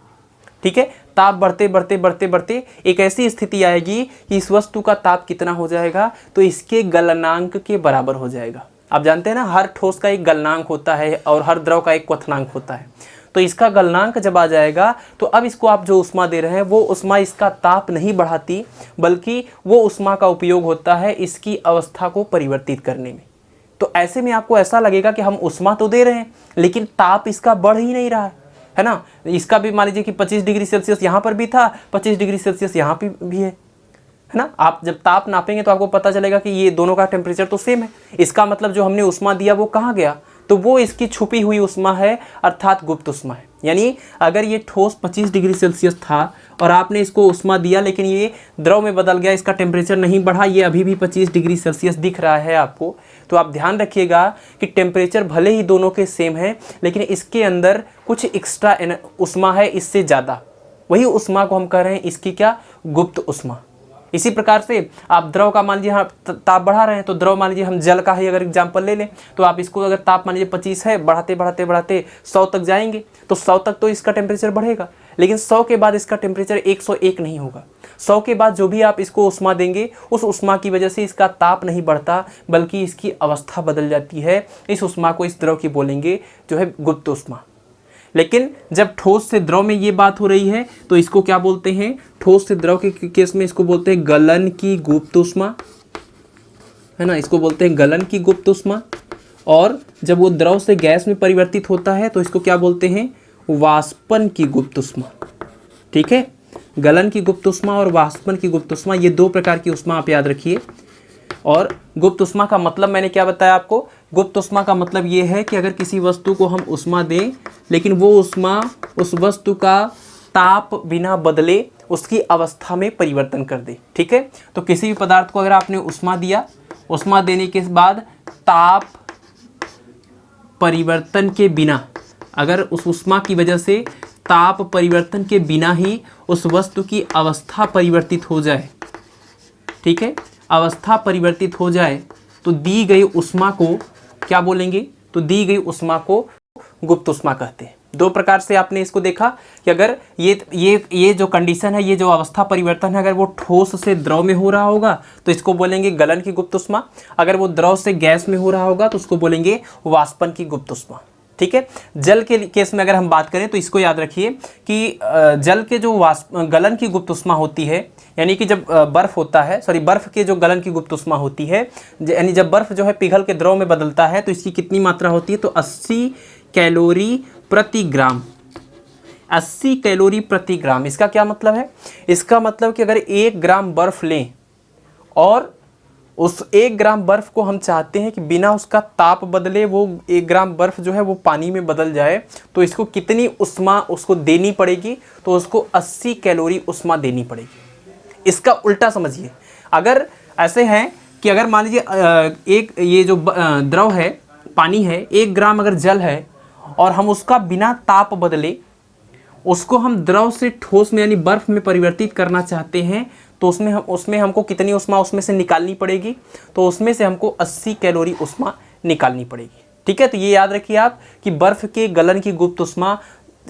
ठीक है, ताप बढ़ते बढ़ते बढ़ते बढ़ते एक ऐसी स्थिति आएगी कि इस वस्तु का ताप कितना हो जाएगा, तो इसके गलनांक के बराबर हो जाएगा। आप जानते हैं ना, हर ठोस का एक गलनांक होता है और हर द्रव का एक क्वथनांक होता है। तो इसका गलनांक जब आ जाएगा तो अब इसको आप जो उष्मा दे रहे हैं वो उष्मा इसका ताप नहीं बढ़ाती बल्कि वो उष्मा का उपयोग होता है इसकी अवस्था को परिवर्तित करने में। तो ऐसे में आपको ऐसा लगेगा कि हम उष्मा तो दे रहे हैं लेकिन ताप इसका बढ़ ही नहीं रहा है ना। इसका भी मान लीजिए कि 25 डिग्री सेल्सियस यहाँ पर भी था, 25 डिग्री सेल्सियस यहाँ पर भी है ना। आप जब ताप नापेंगे तो आपको पता चलेगा कि ये दोनों का टेम्परेचर तो सेम है। इसका मतलब जो हमने उष्मा दिया वो कहाँ गया, तो वो इसकी छुपी हुई उष्मा है अर्थात गुप्त उष्मा है। यानी अगर ये ठोस 25 डिग्री सेल्सियस था और आपने इसको उष्मा दिया लेकिन ये द्रव में बदल गया, इसका टेम्परेचर नहीं बढ़ा, ये अभी भी 25 डिग्री सेल्सियस दिख रहा है आपको, तो आप ध्यान रखिएगा कि टेम्परेचर भले ही दोनों के सेम है लेकिन इसके अंदर कुछ एक्स्ट्रा उष्मा है इससे ज़्यादा। वही उष्मा को हम कह रहे हैं इसकी क्या, गुप्त उष्मा। इसी प्रकार से आप द्रव का मान लीजिए ताप बढ़ा रहे हैं तो द्रव मान लीजिए हम जल का ही अगर एग्जांपल ले लें तो आप इसको अगर ताप मान लीजिए 25 है, बढ़ाते बढ़ाते बढ़ाते 100 तक जाएंगे तो 100 तक तो इसका टेम्परेचर बढ़ेगा, लेकिन 100 के बाद इसका टेम्परेचर 101 नहीं होगा। 100 के बाद जो भी आप इसको उष्मा देंगे उस उष्मा की वजह से इसका ताप नहीं बढ़ता बल्कि इसकी अवस्था बदल जाती है। इस उष्मा को इस द्रव की बोलेंगे जो है गुप्त उष्मा। लेकिन जब ठोस से द्रव में ये बात हो रही है तो इसको क्या बोलते हैं, ठोस से द्रव के केस में इसको बोलते हैं गलन की गुप्त उष्मा, है ना, इसको बोलते हैं गलन की गुप्त उष्मा। और जब वो द्रव से गैस में परिवर्तित होता है तो इसको क्या बोलते हैं, वाष्पन की गुप्त उष्मा। ठीक है, गलन की गुप्त उष्मा और वाष्पन की गुप्त उष्मा, ये दो प्रकार की उष्मा आप याद रखिए। और गुप्त उष्मा का मतलब मैंने क्या बताया आपको, गुप्त उष्मा का मतलब ये है कि अगर किसी वस्तु को हम उष्मा दें लेकिन वो उष्मा उस वस्तु का ताप बिना बदले उसकी अवस्था में परिवर्तन कर दे। ठीक है, तो किसी भी पदार्थ को अगर आपने उष्मा दिया, उष्मा देने के बाद ताप परिवर्तन के बिना, अगर उस उष्मा की वजह से ताप परिवर्तन के बिना ही उस वस्तु की अवस्था परिवर्तित हो जाए, ठीक है, अवस्था परिवर्तित हो जाए, तो दी गई उष्मा को क्या बोलेंगे, तो दी गई उष्मा को गुप्त उष्मा कहते हैं। दो प्रकार से आपने इसको देखा कि अगर ये जो कंडीशन है, ये जो अवस्था परिवर्तन है, अगर वो ठोस से द्रव में हो रहा होगा तो इसको बोलेंगे गलन की गुप्त उष्मा, अगर वो द्रव से गैस में हो रहा होगा तो उसको बोलेंगे वाष्पन की गुप्त उष्मा, ठीक है। जल के केस में अगर हम बात करें तो इसको याद रखिए कि जल के जो गलन की गुप्त उष्मा होती है, यानी कि जब बर्फ होता है, बर्फ के जो गलन की गुप्त उष्मा होती है, यानी जब बर्फ जो है पिघल के द्रव में बदलता है तो इसकी कितनी मात्रा होती है, तो 80 कैलोरी प्रति ग्राम। 80 कैलोरी प्रति ग्राम। इसका क्या मतलब है, इसका मतलब कि अगर 1 ग्राम बर्फ लें और उस 1 ग्राम बर्फ को हम चाहते हैं कि बिना उसका ताप बदले वो 1 ग्राम बर्फ जो है वो पानी में बदल जाए, तो इसको कितनी उष्मा उसको देनी पड़ेगी, तो उसको 80 कैलोरी उष्मा देनी पड़ेगी। इसका उल्टा समझिए, अगर ऐसे हैं कि अगर मान लीजिए एक ये जो द्रव है, पानी है, 1 ग्राम अगर जल है और हम उसका बिना ताप बदले उसको हम द्रव से ठोस में यानी बर्फ में परिवर्तित करना चाहते हैं, तो उसमें हमको कितनी उष्मा उसमें से निकालनी पड़ेगी, तो उसमें से हमको 80 कैलोरी उष्मा निकालनी पड़ेगी, ठीक है। तो ये याद रखिए आप कि बर्फ के गलन की गुप्त उष्मा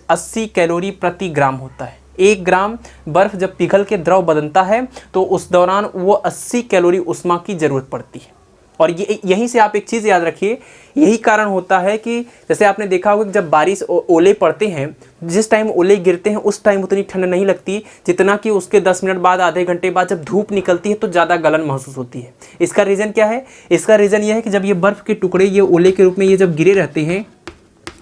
80 कैलोरी प्रति ग्राम होता है। 1 ग्राम बर्फ जब पिघल के द्रव बनता है तो उस दौरान वो 80 कैलोरी उष्मा की जरूरत पड़ती है। और यहीं से आप एक चीज़ याद रखिए, यही कारण होता है कि जैसे आपने देखा होगा कि जब बारिश ओले पड़ते हैं, जिस टाइम ओले गिरते हैं उस टाइम उतनी ठंड नहीं लगती जितना कि उसके 10 मिनट बाद, आधे घंटे बाद जब धूप निकलती है तो ज़्यादा गलन महसूस होती है। इसका रीज़न क्या है, इसका रीज़न यह है कि जब ये बर्फ़ के टुकड़े ये ओले के रूप में ये जब गिरे रहते हैं,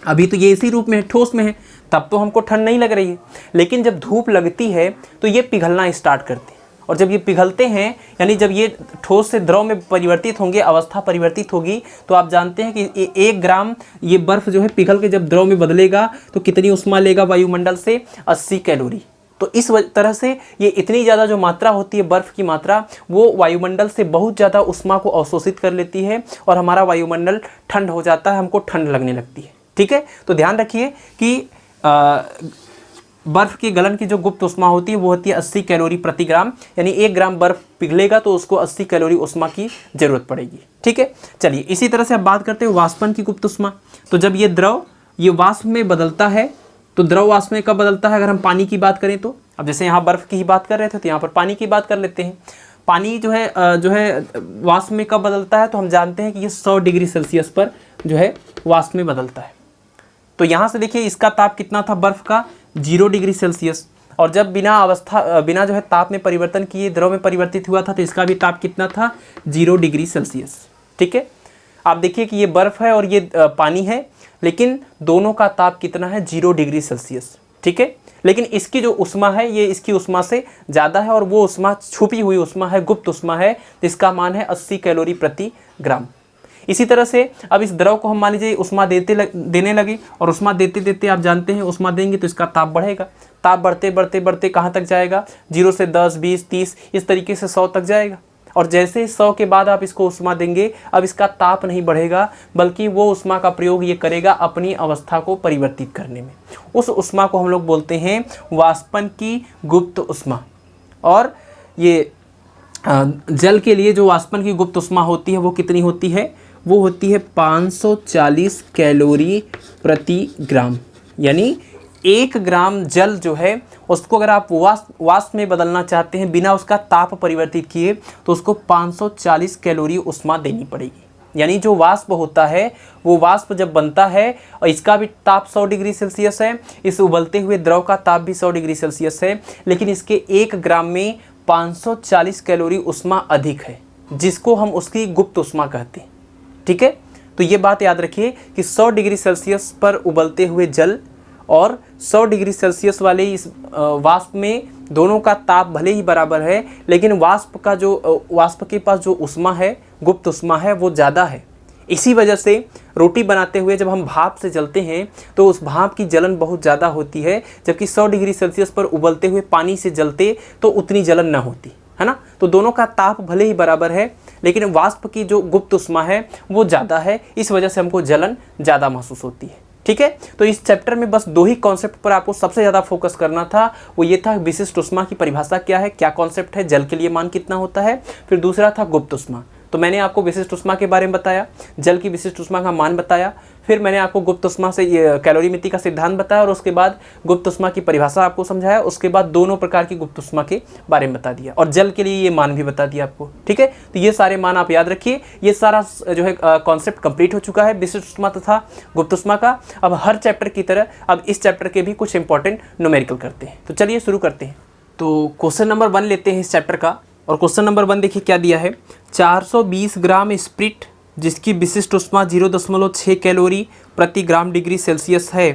अभी तो ये इसी रूप में है, ठोस में है, तब तो हमको ठंड नहीं लग रही है, लेकिन जब धूप लगती है तो ये पिघलना स्टार्ट करते हैं, और जब ये पिघलते हैं यानी जब ये ठोस से द्रव में परिवर्तित होंगे, अवस्था परिवर्तित होगी, तो आप जानते हैं कि 1 ग्राम ये बर्फ जो है पिघल के जब द्रव में बदलेगा तो कितनी उष्मा लेगा वायुमंडल से, 80 कैलोरी। तो इस तरह से ये इतनी ज़्यादा जो मात्रा होती है बर्फ़ की मात्रा, वो वायुमंडल से बहुत ज़्यादा उष्मा को अवशोषित कर लेती है और हमारा वायुमंडल ठंड हो जाता है, हमको ठंड लगने लगती है, ठीक है। तो ध्यान रखिए कि बर्फ़ की गलन की जो गुप्त उष्मा होती है वो होती है 80 कैलोरी प्रति ग्राम, यानी 1 ग्राम बर्फ़ पिघलेगा तो उसको 80 कैलोरी उष्मा की ज़रूरत पड़ेगी, ठीक है। चलिए इसी तरह से अब बात करते हैं वाष्पन की गुप्त उष्मा। तो जब ये द्रव ये वाष्प में बदलता है, तो द्रव वाष्प में कब बदलता है, अगर हम पानी की बात करें तो, अब जैसे यहाँ बर्फ़ की ही बात कर रहे थे तो यहाँ पर पानी की बात कर लेते हैं। पानी जो है वाष्प में कब बदलता है, तो हम जानते हैं कि ये 100 डिग्री सेल्सियस पर जो है वाष्प में बदलता है। तो यहाँ से देखिए इसका ताप कितना था बर्फ़ का, 0 डिग्री सेल्सियस, और जब बिना जो है ताप में परिवर्तन किए द्रव में परिवर्तित हुआ था तो इसका भी ताप कितना था, 0 डिग्री सेल्सियस, ठीक है। आप देखिए कि ये बर्फ़ है और ये पानी है, लेकिन दोनों का ताप कितना है, 0 डिग्री सेल्सियस, ठीक है। लेकिन इसकी जो उष्मा है ये इसकी उष्मा से ज़्यादा है, और वो उष्मा छुपी हुई उष्मा है, गुप्त उष्मा है, जिसका मान है 80 कैलोरी प्रति ग्राम। इसी तरह से अब इस द्रव को हम मान लीजिए उष्मा देने लगे, और उष्मा देते देते आप जानते हैं उष्मा देंगे तो इसका ताप बढ़ेगा, ताप बढ़ते बढ़ते बढ़ते कहाँ तक जाएगा, 0 से 10, 20, 30 इस तरीके से 100 तक जाएगा। और जैसे 100 के बाद आप इसको उष्मा देंगे, अब इसका ताप नहीं बढ़ेगा, बल्कि वो उष्मा का प्रयोग ये करेगा अपनी अवस्था को परिवर्तित करने में। उस उष्मा को हम लोग बोलते हैं वाष्पन की गुप्त उष्मा। और ये जल के लिए जो वाष्पन की गुप्त उष्मा होती है वो कितनी होती है, वो होती है 540 कैलोरी प्रति ग्राम। यानी 1 ग्राम जल जो है उसको अगर आप वाष्प में बदलना चाहते हैं बिना उसका ताप परिवर्तित किए, तो उसको 540 कैलोरी उष्मा देनी पड़ेगी। यानी जो वाष्प होता है वो वाष्प जब बनता है, और इसका भी ताप 100 डिग्री सेल्सियस है, इस उबलते हुए द्रव का ताप भी 100 डिग्री सेल्सियस है, लेकिन इसके 1 ग्राम में 540 कैलोरी उष्मा अधिक है, जिसको हम उसकी गुप्त उष्मा कहते हैं, ठीक है। तो ये बात याद रखिए कि 100 डिग्री सेल्सियस पर उबलते हुए जल और 100 डिग्री सेल्सियस वाले इस वाष्प में दोनों का ताप भले ही बराबर है, लेकिन वाष्प के पास जो उष्मा है, गुप्त उष्मा है, वो ज़्यादा है। इसी वजह से रोटी बनाते हुए जब हम भाप से जलते हैं तो उस भाप की जलन बहुत ज़्यादा होती है, जबकि 100 डिग्री सेल्सियस पर उबलते हुए पानी से जलते तो उतनी जलन ना होती है ना। तो दोनों का ताप भले ही बराबर है, लेकिन वाष्प की जो गुप्त उष्मा है वो ज़्यादा है, इस वजह से हमको जलन ज़्यादा महसूस होती है। ठीक है, तो इस चैप्टर में बस 2 ही कॉन्सेप्ट पर आपको सबसे ज़्यादा फोकस करना था, वो ये था विशिष्ट उष्मा की परिभाषा क्या है, क्या कॉन्सेप्ट है, जल के लिए मान कितना होता है, फिर दूसरा था गुप्त उष्मा। तो मैंने आपको विशिष्ट उष्मा के बारे में बताया, जल की विशिष्ट उष्मा का मान बताया, फिर मैंने आपको गुप्त उष्मा से कैलोरीमिति का सिद्धांत बताया और उसके बाद गुप्त उष्मा की परिभाषा आपको समझाया, उसके बाद दोनों प्रकार की गुप्त उष्मा के बारे में बता दिया और जल के लिए ये मान भी बता दिया आपको। ठीक है, तो ये सारे मान आप याद रखिए। ये सारा जो है कॉन्सेप्ट कंप्लीट हो चुका है विशिष्ट उष्मा तथा गुप्त उष्मा का। अब हर चैप्टर की तरह अब इस चैप्टर के भी कुछ इंपॉर्टेंट न्यूमेरिकल करते हैं। तो चलिए शुरू करते हैं। तो क्वेश्चन नंबर 1 लेते हैं इस चैप्टर का, और क्वेश्चन नंबर 1 देखिए क्या दिया है। 420 ग्राम स्प्रिट जिसकी विशिष्ट उष्मा 0.6 कैलोरी प्रति ग्राम डिग्री सेल्सियस है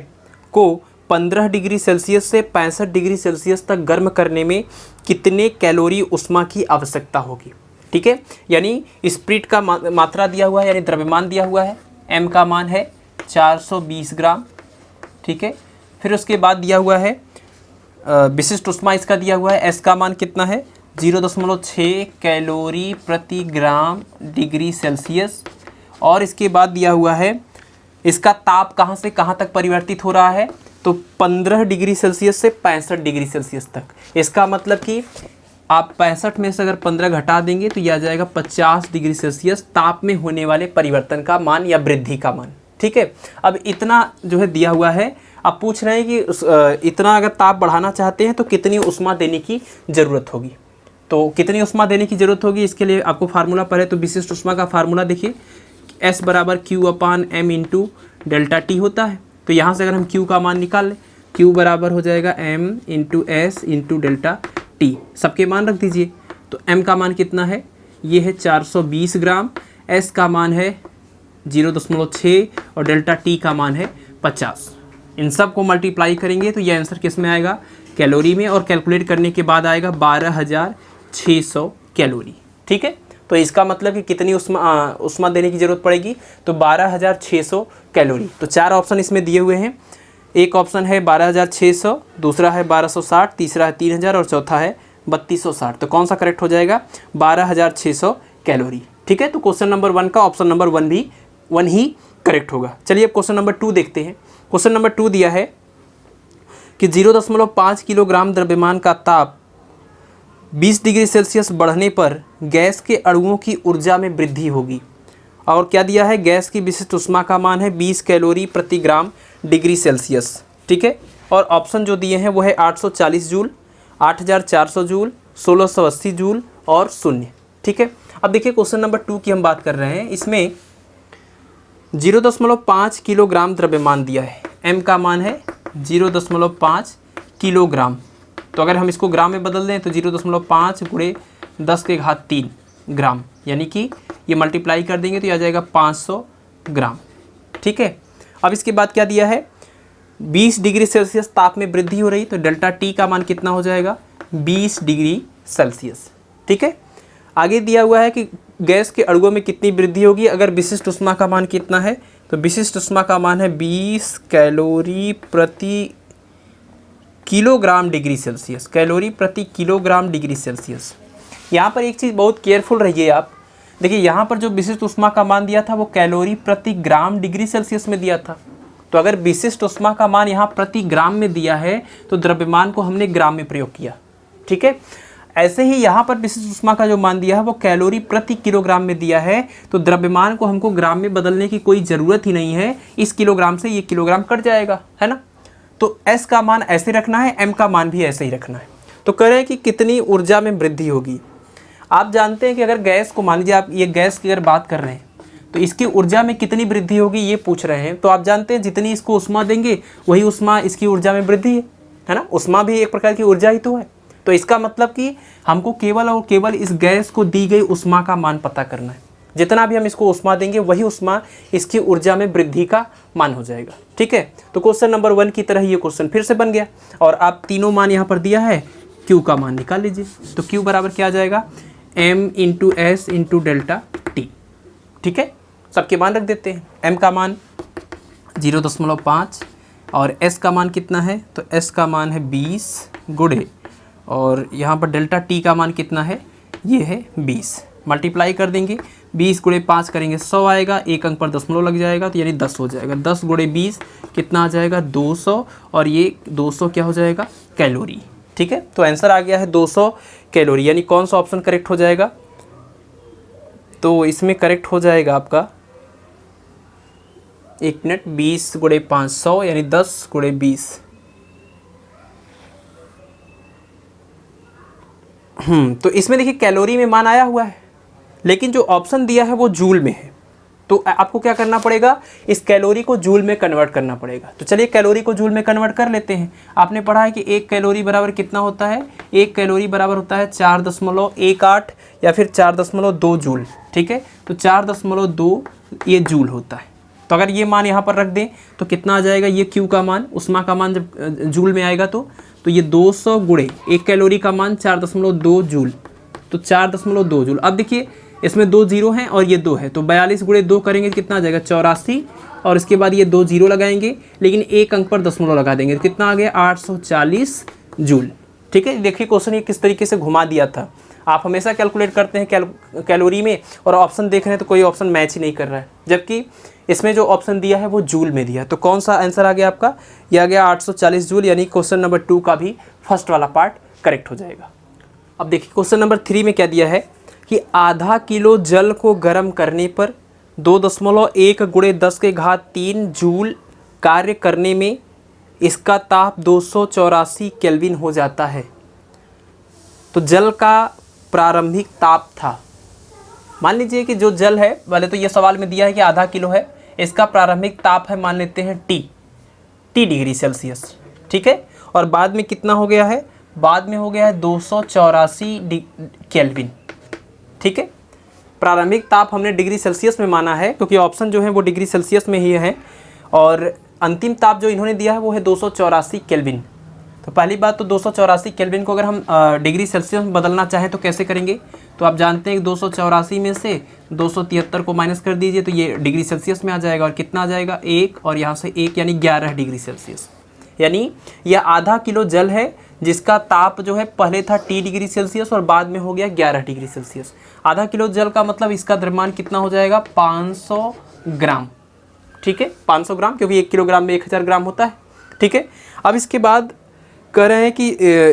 को 15 डिग्री सेल्सियस से 65 डिग्री सेल्सियस तक गर्म करने में कितने कैलोरी उष्मा की आवश्यकता होगी। ठीक है, यानी स्प्रिट का मात्रा दिया हुआ है, यानी द्रव्यमान दिया हुआ है, m का मान है 420 ग्राम। ठीक है, फिर उसके बाद दिया हुआ है विशिष्ट उष्मा इसका दिया हुआ है, s का मान कितना है 0.6 कैलोरी प्रति ग्राम डिग्री सेल्सियस, और इसके बाद दिया हुआ है इसका ताप कहाँ से कहाँ तक परिवर्तित हो रहा है, तो 15 डिग्री सेल्सियस से 65 डिग्री सेल्सियस तक। इसका मतलब कि आप 65 में से अगर 15 घटा देंगे तो यह आ जाएगा 50 डिग्री सेल्सियस ताप में होने वाले परिवर्तन का मान या वृद्धि का मान। ठीक है, अब इतना जो है दिया हुआ है। अब पूछ रहे हैं कि इतना अगर ताप बढ़ाना चाहते हैं तो कितनी उष्मा देने की ज़रूरत होगी। तो कितनी उष्मा देने की ज़रूरत होगी, इसके लिए आपको फार्मूला पढ़े तो विशिष्ट उष्मा का फार्मूला देखिए, S बराबर Q/m इंटू डेल्टा टी होता है। तो यहाँ से अगर हम Q का मान निकाल लें, Q बराबर हो जाएगा m into S into delta T, सबके मान रख दीजिए। तो m का मान कितना है, ये है 420 ग्राम, S का मान है 0.6 और डेल्टा टी का मान है 50। इन सब को मल्टीप्लाई करेंगे तो ये आंसर किस में आएगा, कैलोरी में, और कैलकुलेट करने के बाद आएगा 12,600 कैलोरी। ठीक है, तो इसका मतलब कि कितनी उष्मा देने की ज़रूरत पड़ेगी, तो 12,600 कैलोरी। तो 4 ऑप्शन इसमें दिए हुए हैं, एक ऑप्शन है 12,600, दूसरा है 1260, तीसरा है 3,000 और चौथा है 3,260। तो कौन सा करेक्ट हो जाएगा, 12,600 कैलोरी। ठीक है, तो क्वेश्चन नंबर 1 का ऑप्शन नंबर 1 ही करेक्ट होगा। चलिए अब क्वेश्चन नंबर 2 देखते हैं। क्वेश्चन नंबर 2 दिया है कि 0.5 किलोग्राम द्रव्यमान का ताप 20 डिग्री सेल्सियस बढ़ने पर गैस के अणुओं की ऊर्जा में वृद्धि होगी, और क्या दिया है, गैस की विशिष्ट उष्मा का मान है 20 कैलोरी प्रति ग्राम डिग्री सेल्सियस। ठीक है, और ऑप्शन जो दिए हैं वो है 840 जूल, 8,400 जूल, 1,680 जूल और 0। ठीक है, अब देखिए क्वेश्चन नंबर 2 की हम बात कर रहे हैं। इसमें 0.5 किलोग्राम द्रव्यमान दिया है, m का मान है 0.5 किलोग्राम। तो अगर हम इसको ग्राम में बदल दें तो 0.5 × 10⁻³ ग्राम, यानी कि ये मल्टीप्लाई कर देंगे तो आ जाएगा 500 ग्राम। ठीक है, अब इसके बाद क्या दिया है, 20 डिग्री सेल्सियस ताप में वृद्धि हो रही, तो डेल्टा टी का मान कितना हो जाएगा, 20 डिग्री सेल्सियस। ठीक है, आगे दिया हुआ है कि गैस के अणुओं में कितनी वृद्धि होगी अगर विशिष्ट उष्मा का मान कितना है, तो विशिष्ट उष्मा का मान है 20 कैलोरी प्रति किलोग्राम डिग्री सेल्सियस, कैलोरी प्रति किलोग्राम डिग्री सेल्सियस। यहाँ पर एक चीज़ बहुत केयरफुल रहिए आप, देखिए यहाँ पर जो विशिष्ट उष्मा का मान दिया था वो कैलोरी प्रति ग्राम डिग्री सेल्सियस में दिया था। तो अगर विशिष्ट उष्मा का मान यहाँ प्रति ग्राम में दिया है तो द्रव्यमान को हमने ग्राम में प्रयोग किया। ठीक है, ऐसे ही यहाँ पर विशिष्ट उष्मा का जो मान दिया है वो कैलोरी प्रति किलोग्राम में दिया है, तो द्रव्यमान को हमको ग्राम में बदलने की कोई ज़रूरत ही नहीं है, इस किलोग्राम से ये किलोग्राम कट जाएगा, है ना। तो S का मान ऐसे रखना है, M का मान भी ऐसे ही रखना है। तो कह रहे हैं कि कितनी ऊर्जा में वृद्धि होगी। आप जानते हैं कि अगर गैस को, मान लीजिए आप ये गैस की अगर बात कर रहे हैं तो इसकी ऊर्जा में कितनी वृद्धि होगी ये पूछ रहे हैं। तो आप जानते हैं जितनी इसको उष्मा देंगे वही उष्मा इसकी ऊर्जा में वृद्धि है ना। उष्मा भी एक प्रकार की ऊर्जा ही तो है। तो इसका मतलब कि हमको केवल और केवल इस गैस को दी गई उष्मा का मान पता करना है। जितना भी हम इसको उष्मा देंगे वही उष्मा इसकी ऊर्जा में वृद्धि का मान हो जाएगा। ठीक है, तो क्वेश्चन नंबर 1 की तरह ये क्वेश्चन फिर से बन गया और आप तीनों मान यहाँ पर दिया है, Q का मान निकाल लीजिए। तो Q बराबर क्या आ जाएगा, m into S into delta T. ठीक है, सबके मान रख देते हैं। m का मान 0.5 और s का मान कितना है, तो s का मान है 20 गुणे, और यहाँ पर डेल्टा टी का मान कितना है, ये है 20। मल्टीप्लाई कर देंगे, 20 गुणे 5 करेंगे 100 आएगा, एक अंक पर दशमलव लग जाएगा तो यानी 10 हो जाएगा। 10 गुणे 20 कितना आ जाएगा 200, और ये 200 क्या हो जाएगा कैलोरी। ठीक है, तो आंसर आ गया है 200 कैलोरी। यानी कौन सा ऑप्शन करेक्ट हो जाएगा, तो इसमें करेक्ट हो जाएगा आपका 1 मिनट 20 गुणे 500 यानी 10 गुणे 20। तो इसमें देखिए कैलोरी में मान आया हुआ है, लेकिन जो ऑप्शन दिया है वो जूल में है। तो आपको क्या करना पड़ेगा, इस कैलोरी को जूल में कन्वर्ट करना पड़ेगा। तो चलिए कैलोरी को जूल में कन्वर्ट कर लेते हैं। आपने पढ़ा है कि 1 कैलोरी बराबर कितना होता है, 1 कैलोरी बराबर होता है 4.18 या फिर 4.2 जूल। ठीक है, तो 4.2 ये जूल होता है। तो अगर ये मान यहाँ पर रख दें तो कितना आ जाएगा, ये क्यू का मान, उष्मा का मान जब जूल में आएगा तो ये 200 गुणे 1 कैलोरी का मान 4.2 जूल, तो 4.2 जूल। अब देखिए इसमें 2 जीरो हैं और ये 2 है, तो 42 गुणे 2 करेंगे तो कितना आ जाएगा 84, और इसके बाद ये 2 जीरो लगाएंगे, लेकिन एक अंक पर दशमलव लगा देंगे तो कितना आ गया 840 जूल। ठीक है, देखिए क्वेश्चन ये किस तरीके से घुमा दिया था। आप हमेशा कैलकुलेट करते हैं कैलोरी में और ऑप्शन देख रहे हैं तो कोई ऑप्शन मैच ही नहीं कर रहा है, जबकि इसमें जो ऑप्शन दिया है वो जूल में दिया। तो कौन सा आंसर आ गया आपका, ये आ गया 840 जूल, यानी क्वेश्चन नंबर 2 का भी फर्स्ट वाला पार्ट करेक्ट हो जाएगा। अब देखिए क्वेश्चन नंबर 3 में क्या दिया है कि आधा किलो जल को गर्म करने पर 2.1 गुणे 10 के घात 3 जूल कार्य करने में इसका ताप 284 केल्विन हो जाता है। तो जल का प्रारंभिक ताप था, मान लीजिए कि जो जल है, पहले तो ये सवाल में दिया है कि आधा किलो है, इसका प्रारंभिक ताप है मान लेते हैं टी डिग्री सेल्सियस। ठीक है, और बाद में कितना हो गया है, बाद में हो गया है 284 केल्विन। ठीक है, प्रारंभिक ताप हमने डिग्री सेल्सियस में माना है क्योंकि ऑप्शन जो है वो डिग्री सेल्सियस में ही है, और अंतिम ताप जो इन्होंने दिया है वो है 284 केल्विन। तो पहली बात तो 284 केल्विन को अगर हम डिग्री सेल्सियस में बदलना चाहें तो कैसे करेंगे, तो आप जानते हैं कि 284 में से 273 को माइनस कर दीजिए तो ये डिग्री सेल्सियस में आ जाएगा, और कितना आ जाएगा 1, और यहाँ से 1 यानी 11 डिग्री सेल्सियस। यानी यह आधा किलो जल है जिसका ताप जो है पहले था T डिग्री सेल्सियस और बाद में हो गया 11 डिग्री सेल्सियस। आधा किलो जल का मतलब इसका द्रव्यमान कितना हो जाएगा 500 ग्राम। ठीक है, 500 ग्राम, क्योंकि 1 किलोग्राम में 1000 ग्राम होता है। ठीक है, अब इसके बाद कह रहे हैं कि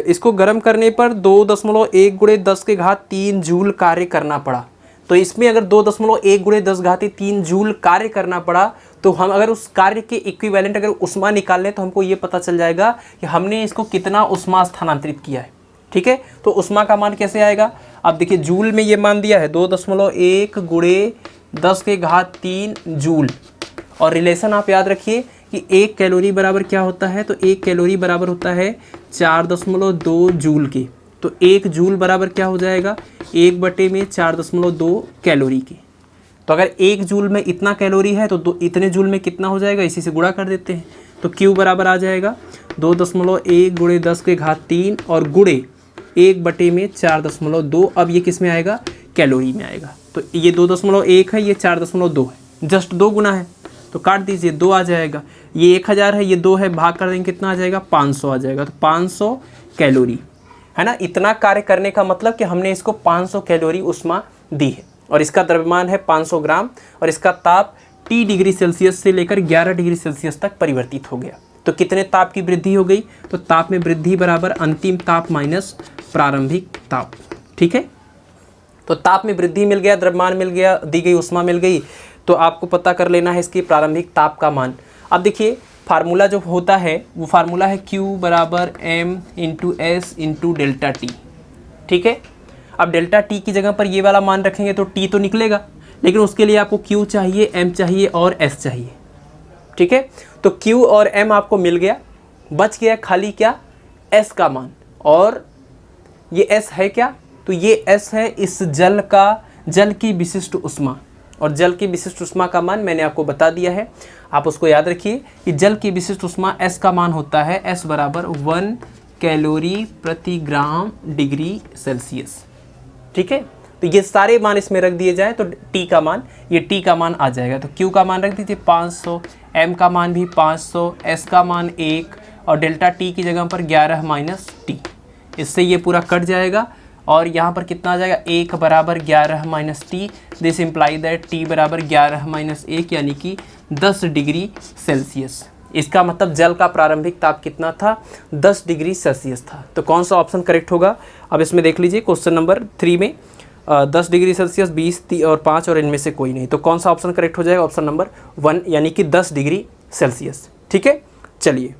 इसको गर्म करने पर 2.1 गुणे 10 के घात 3 जूल कार्य करना पड़ा। तो इसमें अगर 2.1 गुणे 10 घाती 3 जूल कार्य करना पड़ा तो हम अगर उस कार्य के इक्विवेलेंट अगर उष्मा निकाल लें तो हमको ये पता चल जाएगा कि हमने इसको कितना उष्मा स्थानांतरित किया है। ठीक है, तो उष्मा का मान कैसे आएगा, अब देखिए जूल में ये मान दिया है 2.1 गुणे 10 के घात 3 जूल, और रिलेशन आप याद रखिए कि 1 कैलोरी बराबर क्या होता है, तो 1 कैलोरी बराबर होता है 4.2 जूल के। तो 1 जूल बराबर क्या हो जाएगा 1/4.2 कैलोरी के। तो अगर 1 जूल में इतना कैलोरी है तो इतने जूल में कितना हो जाएगा, इसी से गुणा कर देते हैं। तो Q बराबर आ जाएगा 2.1 गुणे 10 के घात 3 और गुणे 1/4.2। अब ये किस में आएगा, कैलोरी में आएगा। तो ये 2.1 है, ये 4.2 है, जस्ट 2 गुना है, तो काट दीजिए 2 आ जाएगा। ये 1000 है, ये 2 है, भाग कर देंगे कितना आ जाएगा 500 आ जाएगा। तो 500 कैलोरी है ना, इतना कार्य करने का मतलब कि हमने इसको 500 कैलोरी उष्मा दी है, और इसका द्रव्यमान है 500 ग्राम, और इसका ताप T डिग्री सेल्सियस से लेकर 11 डिग्री सेल्सियस तक परिवर्तित हो गया। तो कितने ताप की वृद्धि हो गई, तो ताप में वृद्धि बराबर अंतिम ताप माइनस प्रारंभिक ताप। ठीक है, तो ताप में वृद्धि मिल गया, द्रव्यमान मिल गया, दी गई उष्मा मिल गई, तो आपको पता कर लेना है इसकी प्रारंभिक ताप का मान। अब देखिए फार्मूला जो होता है वो फार्मूला है Q बराबर M into S into delta T। ठीक है, अब डेल्टा T की जगह पर ये वाला मान रखेंगे तो T तो निकलेगा, लेकिन उसके लिए आपको Q चाहिए, M चाहिए और S चाहिए। ठीक है, तो Q और M आपको मिल गया, बच गया खाली क्या, S का मान। और ये S है क्या, तो ये S है इस जल की विशिष्ट उष्मा, और जल की विशिष्ट उष्मा का मान मैंने आपको बता दिया है, आप उसको याद रखिए कि जल की विशिष्ट उष्मा S का मान होता है S बराबर 1 कैलोरी प्रति ग्राम डिग्री सेल्सियस। ठीक है, तो ये सारे मान इसमें रख दिए जाए तो T का मान, ये T का मान आ जाएगा। तो Q का मान रख दीजिए 500, M का मान भी 500, S का मान 1 और डेल्टा T की जगह पर 11 माइनस T। इससे ये पूरा कट जाएगा और यहाँ पर कितना आ जाएगा 1 बराबर 11 minus T, this imply that T बराबर 11 माइनस 1 यानी कि 10 डिग्री सेल्सियस। इसका मतलब जल का प्रारंभिक ताप कितना था, 10 डिग्री सेल्सियस था। तो कौन सा ऑप्शन करेक्ट होगा, अब इसमें देख लीजिए क्वेश्चन नंबर 3 में 10 डिग्री सेल्सियस, 20, 30 और 5 और इनमें से कोई नहीं। तो कौन सा ऑप्शन करेक्ट हो जाएगा, ऑप्शन नंबर 1 यानी कि 10 डिग्री सेल्सियस। ठीक है, चलिए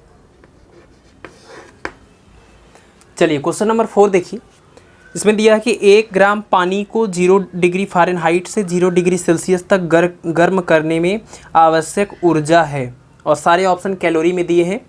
क्वेश्चन नंबर 4 देखिए। इसमें दिया है कि 1 ग्राम पानी को 0 डिग्री फ़ारेनहाइट से 0 डिग्री सेल्सियस तक गर्म करने में आवश्यक ऊर्जा है, और सारे ऑप्शन कैलोरी में दिए हैं।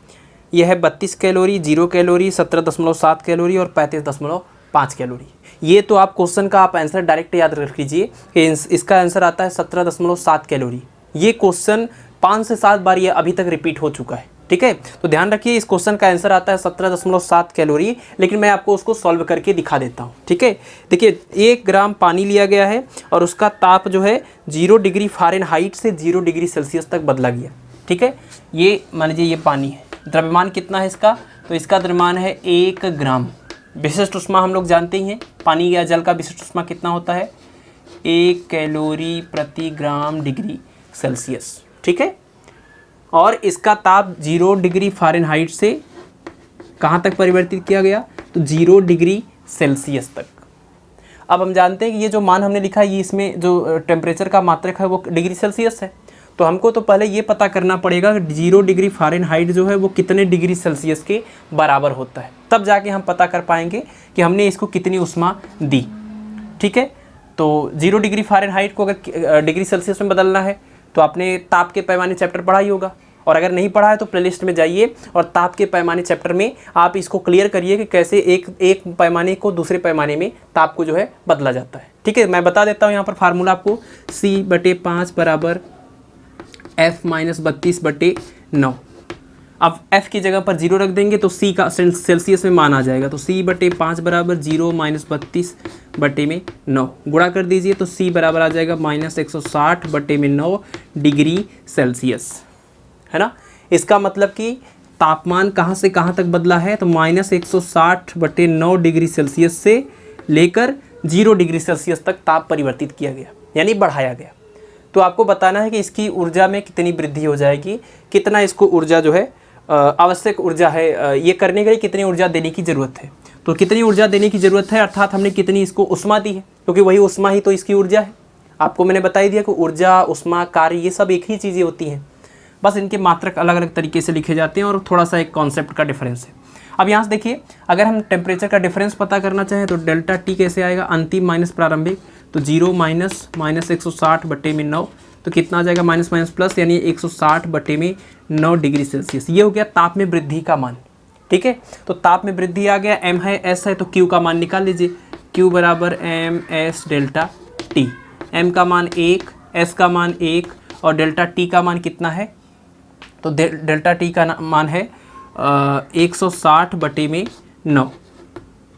यह है 32 कैलोरी, 0 कैलोरी, 17.7 कैलोरी और 35.5 कैलोरी। ये तो आप क्वेश्चन का आप आंसर डायरेक्ट याद रख लीजिए कि इसका आंसर आता है 17.7 कैलोरी। ये क्वेश्चन 5 से 7 बार ये अभी तक रिपीट हो चुका है। ठीक है, तो ध्यान रखिए इस क्वेश्चन का आंसर आता है 17.7 कैलोरी, लेकिन मैं आपको उसको सॉल्व करके दिखा देता हूँ। ठीक है, देखिए 1 ग्राम पानी लिया गया है और उसका ताप जो है 0 डिग्री फ़ारेनहाइट से 0 डिग्री सेल्सियस तक बदला गया। ठीक है, ये मान लीजिए ये पानी है, द्रव्यमान कितना है इसका, तो इसका द्रव्यमान है 1 ग्राम। विशिष्ट ऊष्मा हम लोग जानते ही हैं, पानी या जल का विशिष्ट ऊष्मा कितना होता है, 1 कैलोरी प्रति ग्राम डिग्री सेल्सियस। ठीक है, और इसका ताप 0 डिग्री फ़ारेनहाइट से कहाँ तक परिवर्तित किया गया, तो 0 डिग्री सेल्सियस तक। अब हम जानते हैं कि ये जो मान हमने लिखा है, ये इसमें जो टेम्परेचर का मात्रक है वो डिग्री सेल्सियस है। तो हमको तो पहले ये पता करना पड़ेगा कि 0 डिग्री फ़ारेनहाइट जो है वो कितने डिग्री सेल्सियस के बराबर होता है, तब जाके हम पता कर पाएंगे कि हमने इसको कितनी ऊष्मा दी। ठीक है, तो 0 डिग्री फ़ारेनहाइट को अगर डिग्री सेल्सियस में बदलना है तो आपने ताप के पैमाने चैप्टर पढ़ा ही होगा, और अगर नहीं पढ़ा है तो प्लेलिस्ट में जाइए और ताप के पैमाने चैप्टर में आप इसको क्लियर करिए कि कैसे एक पैमाने को दूसरे पैमाने में ताप को जो है बदला जाता है। ठीक है, मैं बता देता हूँ यहाँ पर फार्मूला आपको, C/5 बराबर F माइनस 32/9। अब F की जगह पर 0 रख देंगे तो C का सेल्सियस में मान आ जाएगा, तो C/5 बराबर 0 माइनस 32/9 गुणा कर दीजिए तो C बराबर आ जाएगा -160/9 डिग्री सेल्सियस, है ना। इसका मतलब कि तापमान कहाँ से कहाँ तक बदला है, तो -160/9 डिग्री सेल्सियस से लेकर 0 डिग्री सेल्सियस तक ताप परिवर्तित किया गया, यानी बढ़ाया गया। तो आपको बताना है कि इसकी ऊर्जा में कितनी वृद्धि हो जाएगी, कितना इसको ऊर्जा जो है आवश्यक ऊर्जा है, ये करने के लिए कितनी ऊर्जा देने की ज़रूरत है। तो कितनी ऊर्जा देने की ज़रूरत है, अर्थात हमने कितनी इसको ऊष्मा दी है, क्योंकि वही ऊष्मा ही तो इसकी ऊर्जा है। आपको मैंने बता ही दिया कि ऊर्जा, ऊष्मा, कार्य ये सब एक ही चीज़ें होती हैं, बस इनके मात्रक अलग अलग तरीके से लिखे जाते हैं और थोड़ा सा एक कॉन्सेप्ट का डिफरेंस है। अब यहाँ से देखिए, अगर हम टेम्परेचर का डिफरेंस पता करना चाहें तो डेल्टा टी कैसे आएगा, अंतिम माइनस प्रारंभिक, तो 0 माइनस -160/9, तो कितना आ जाएगा, माइनस माइनस प्लस, यानी 160/9 डिग्री सेल्सियस। ये हो गया ताप में वृद्धि का मान। ठीक है, तो ताप में वृद्धि आ गया, m है, s है, तो q का मान निकाल लीजिए, q बराबर ms डेल्टा t। m का मान 1, s का मान 1 और डेल्टा t का मान कितना है, तो डेल्टा t का मान है 160/9।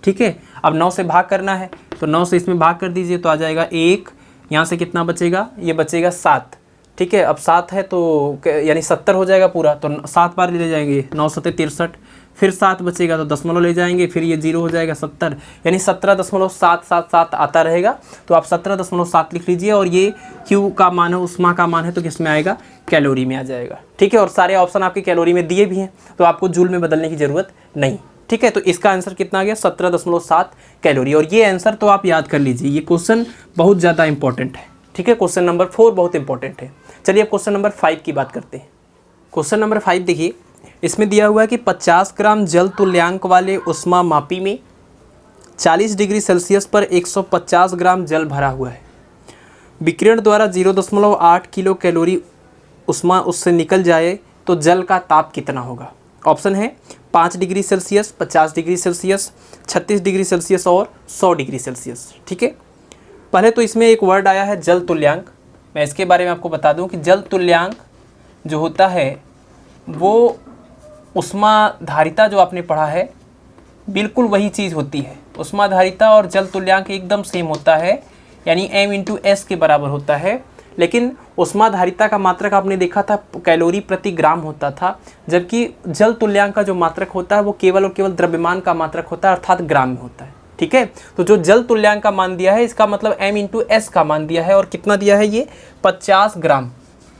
ठीक है, अब 9 से भाग करना है, तो 9 से इसमें भाग कर दीजिए तो आ जाएगा 1, यहाँ से कितना बचेगा, ये बचेगा 7। ठीक है, अब 7 है तो यानी 70 हो जाएगा पूरा, तो 7 बार ले जाएंगे, 9 7 63, फिर 7 बचेगा तो दशमलव ले जाएंगे, फिर ये 0 हो जाएगा 70, यानी 17.777 आता रहेगा। तो आप 17.7 लिख लीजिए, और ये Q का मान है, ऊष्मा का मान है, तो किस में आएगा, कैलोरी में आ जाएगा। ठीक है, और सारे ऑप्शन आपके कैलोरी में दिए भी हैं, तो आपको जूल में बदलने की ज़रूरत नहीं। ठीक है, तो इसका आंसर कितना आ गया, 17.7 कैलोरी। और ये आंसर तो आप याद कर लीजिए, ये क्वेश्चन बहुत ज़्यादा इंपॉर्टेंट है। ठीक है, क्वेश्चन नंबर 4 बहुत इंपॉर्टेंट है। चलिए अब क्वेश्चन नंबर 5 की बात करते हैं। क्वेश्चन नंबर 5 देखिए, इसमें दिया हुआ है कि 50 ग्राम जल तुल्यांक वाले उष्मा मापी में 40 डिग्री सेल्सियस पर 150 ग्राम जल भरा हुआ है। विकिरण द्वारा 0.8 किलो कैलोरी उष्मा उससे निकल जाए तो जल का ताप कितना होगा। ऑप्शन है 5 degree Celsius, 50 degree Celsius, 36 degree Celsius और 100 डिग्री सेल्सियस। ठीक है, पहले तो इसमें एक वर्ड आया है जल तुल्यांक। मैं इसके बारे में आपको बता दूं कि जल तुल्यांक जो होता है वो उष्माधारिता जो आपने पढ़ा है बिल्कुल वही चीज़ होती है। उष्माधारिता और जल तुल्यांक एकदम सेम होता है, यानी m/s के बराबर होता है। लेकिन उष्माधारिता का मात्रक आपने देखा था कैलोरी प्रति ग्राम होता था, जबकि जल तुल्यांक का जो मात्रक होता है वो केवल और केवल द्रव्यमान का मात्रक होता है, अर्थात ग्राम में होता है। ठीक है। तो जो जल तुल्यांक का मान दिया है इसका मतलब m इंटू एस का मान दिया है, और कितना दिया है ये 50 ग्राम,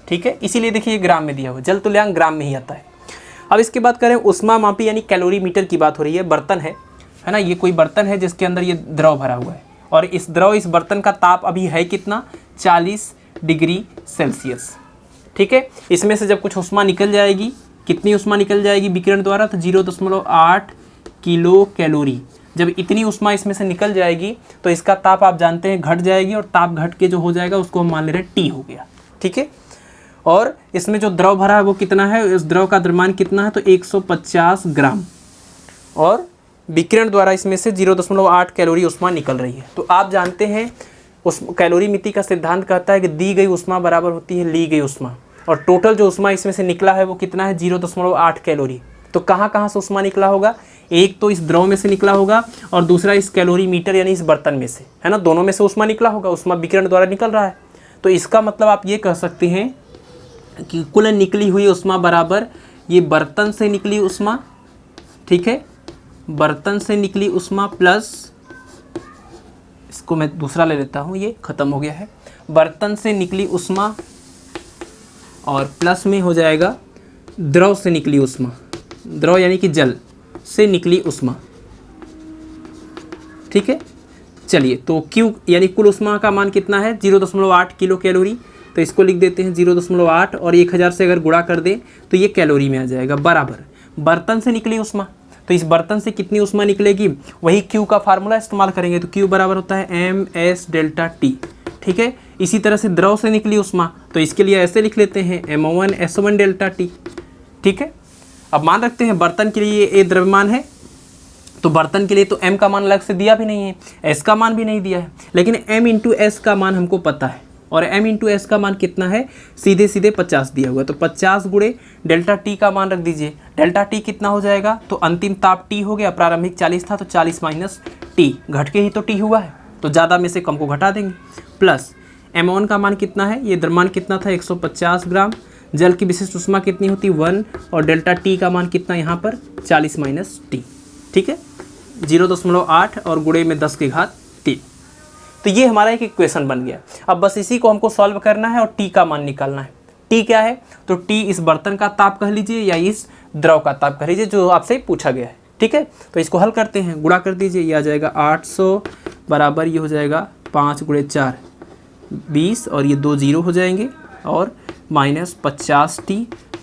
ठीक है। इसीलिए देखिए ये ग्राम में दिया हुआ, जल तुल्यांक ग्राम में ही आता है। अब इसके बाद करें उष्मा मापी यानी कैलोरीमीटर की बात हो रही है। बर्तन है ना, ये कोई बर्तन है जिसके अंदर ये द्रव भरा हुआ है, और इस बर्तन का ताप अभी है कितना 40 डिग्री सेल्सियस, ठीक है। इसमें से जब कुछ उष्मा निकल जाएगी, कितनी उष्मा निकल जाएगी विकिरण द्वारा, तो 0.8 किलो कैलोरी। जब इतनी उष्मा इसमें से निकल जाएगी तो इसका ताप आप जानते हैं घट जाएगी, और ताप घट के जो हो जाएगा उसको हम मान ले रहे हैं टी हो गया, ठीक है। और इसमें जो द्रव भरा है वो कितना है, इस द्रव का द्रव्यमान कितना है, तो 150 ग्राम, और विकिरण द्वारा इसमें से 0.8 कैलोरी उष्मा निकल रही है। तो आप जानते हैं उस कैलोरी मिति का सिद्धांत कहता है कि दी गई उष्मा बराबर होती है ली गई उष्मा, और टोटल जो उष्मा इसमें से निकला है वो कितना है 0.8 कैलोरी। तो कहाँ कहाँ से उष्मा निकला होगा, एक तो इस द्रव में से निकला होगा, और दूसरा इस कैलोरी मीटर यानी इस बर्तन में से, है ना, दोनों में से उष्मा निकला होगा, उष्मा विकिरण द्वारा निकल रहा है। तो इसका मतलब आप ये कह सकते हैं कि कुल निकली हुई उष्मा बराबर ये बर्तन से निकली उष्मा, ठीक है, बर्तन से निकली उष्मा प्लस, इसको मैं दूसरा ले लेता हूँ, ये खत्म हो गया है, बर्तन से निकली उष्मा और प्लस में हो जाएगा द्रव से निकली उष्मा, द्रव यानी कि जल से निकली उष्मा, ठीक है। चलिए तो Q यानी कुल उष्मा का मान कितना है 0.8 किलो कैलोरी, तो इसको लिख देते हैं 0.8, और 1000 से अगर गुणा कर दें तो ये कैलोरी में आ जाएगा, बराबर बर्तन से निकली उष्मा। तो इस बर्तन से कितनी उष्मा निकलेगी, वही Q का फार्मूला इस्तेमाल करेंगे, तो Q बराबर होता है ms डेल्टा T, ठीक है। इसी तरह से द्रव से निकली उष्मा, तो इसके लिए ऐसे लिख लेते हैं m1 s1 डेल्टा T, ठीक है। अब मान रखते हैं बर्तन के लिए ये द्रव्यमान है, तो बर्तन के लिए तो m का मान अलग से दिया भी नहीं है, s का मान भी नहीं दिया है, लेकिन m इंटू एस का मान हमको पता है, और m इंटू एस का मान कितना है, सीधे सीधे 50 दिया हुआ है, तो 50 गुणे डेल्टा टी का मान रख दीजिए। डेल्टा टी कितना हो जाएगा, तो अंतिम ताप टी हो गया, प्रारंभिक 40 था तो 40 माइनस टी, घट के ही तो टी हुआ है, तो ज़्यादा में से कम को घटा देंगे, प्लस m1 का मान कितना है, ये द्रव्यमान कितना था 150 ग्राम, जल की विशिष्ट उष्मा कितनी होती 1, और डेल्टा टी का मान कितना यहाँ पर 40 माइनस टी, ठीक है, 0.8 और गुणे में 10 की घात 3। तो ये हमारा एक इक्वेशन बन गया। अब बस इसी को हमको सॉल्व करना है और टी का मान निकालना है। टी क्या है, तो टी इस बर्तन का ताप कह लीजिए या इस द्रव का ताप कह लीजिए जो आपसे पूछा गया है, ठीक है। तो इसको हल करते हैं, गुणा कर दीजिए, ये आ जाएगा 800 बराबर ये हो जाएगा 5 गुणे 4 20, और ये 2 0 हो जाएंगे, और माइनस 50 टी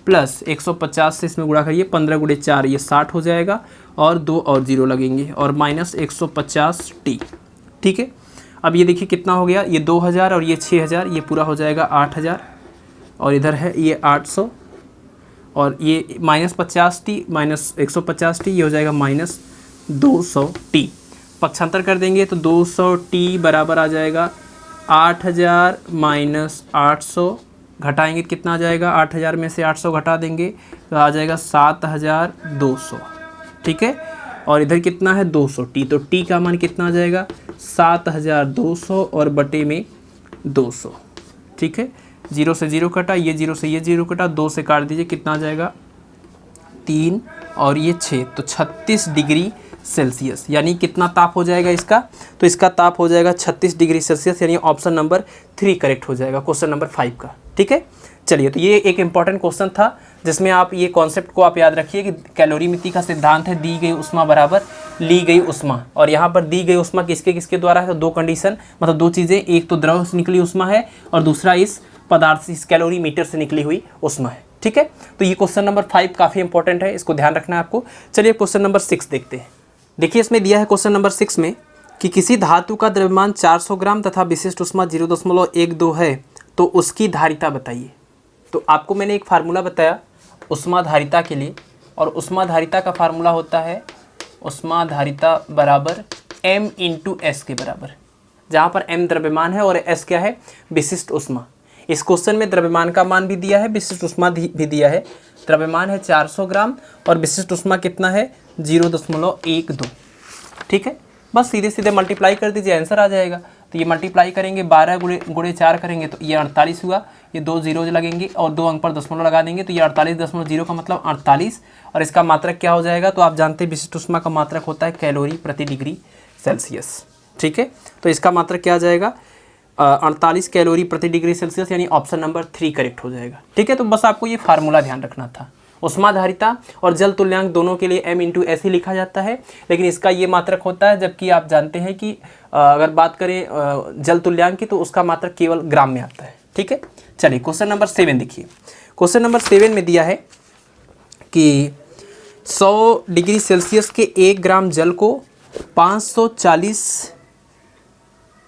प्लस 150 से इसमें गुणा करिए 15 गुणे 4 ये 60 हो जाएगा, और 2 और 0 लगेंगे, और माइनस 150 टी, ठीक है। अब ये देखिए कितना हो गया, ये 2000 और ये 6000, ये पूरा हो जाएगा 8000, और इधर है ये 800, और ये माइनस 50 टी माइनस 150 टी, ये हो जाएगा माइनस 200 टी। पक्षांतर कर देंगे तो 200 टी बराबर आ जाएगा 8000 माइनस 800, घटाएंगे कितना आ जाएगा, 8000 में से 800 घटा देंगे तो आ जाएगा 7200, ठीक है। और इधर कितना है 200 टी, तो टी का मान कितना आ जाएगा 7200 और बटे में 200, ठीक है। 0 से 0 कटा, ये 0 से ये 0 कटा, 2 से काट दीजिए, कितना आ जाएगा 3 और ये 6, तो 36 डिग्री सेल्सियस, यानी कितना ताप हो जाएगा इसका, तो इसका ताप हो जाएगा 36 डिग्री सेल्सियस, यानी ऑप्शन नंबर 3 करेक्ट हो जाएगा क्वेश्चन नंबर 5 का, ठीक है। चलिए तो ये एक इंपॉर्टेंट क्वेश्चन था जिसमें आप ये कॉन्सेप्ट को आप याद रखिए कि कैलोरीमिति का सिद्धांत है दी गई उष्मा बराबर ली गई उष्मा, और यहाँ पर दी गई उष्मा किसके किसके द्वारा है, तो 2 कंडीशन, मतलब 2 चीज़ें, एक तो द्रव से निकली उष्मा है और दूसरा इस पदार्थ इस कैलोरीमीटर से निकली हुई उष्मा है, ठीक है। तो ये क्वेश्चन नंबर 5 काफ़ी इंपॉर्टेंट है, इसको ध्यान रखना है आपको। चलिए क्वेश्चन नंबर 6 देखते हैं। देखिए इसमें दिया है क्वेश्चन नंबर 6 में कि किसी धातु का द्रव्यमान 400 ग्राम तथा विशिष्ट उष्मा 0.12 है, तो उसकी धारिता बताइए। तो आपको मैंने एक फार्मूला बताया उष्मा धारिता के लिए, और उष्मा धारिता का फार्मूला होता है उष्मा धारिता बराबर m इंटू एस के बराबर, जहाँ पर m द्रव्यमान है और s क्या है, विशिष्ट उष्मा। इस क्वेश्चन में द्रव्यमान का मान भी दिया है, विशिष्ट उष्मा भी दिया है। द्रव्यमान है 400 ग्राम और विशिष्ट उष्मा कितना है 0.12, ठीक है। बस सीधे सीधे मल्टीप्लाई कर दीजिए, आंसर आ जाएगा। तो ये मल्टीप्लाई करेंगे 12 गुणे 4 करेंगे तो ये 48 हुआ, ये 2 जीरो लगेंगे और 2 अंक पर दशमलव लगा देंगे तो ये 48.0 का मतलब 48, और इसका मात्रक क्या हो जाएगा, तो आप जानते हैं विशिष्ट उष्मा का मात्रक होता है कैलोरी प्रति डिग्री सेल्सियस। ठीक है, तो इसका मात्रक क्या आ जाएगा 48 कैलोरी प्रति डिग्री सेल्सियस, यानी ऑप्शन नंबर 3 करेक्ट हो जाएगा। ठीक है, तो बस आपको ये फार्मूला ध्यान रखना था। उष्माधारिता और जल तुल्यांक दोनों के लिए m इंटू ऐसे लिखा जाता है, लेकिन इसका ये मात्रक होता है, जबकि आप जानते हैं कि अगर बात करें जल तुल्यांक की तो उसका मात्रक केवल ग्राम में आता है। ठीक है, चलिए क्वेश्चन नंबर 7 देखिए। क्वेश्चन नंबर 7 में दिया है कि 100 डिग्री सेल्सियस के 1 ग्राम जल को 540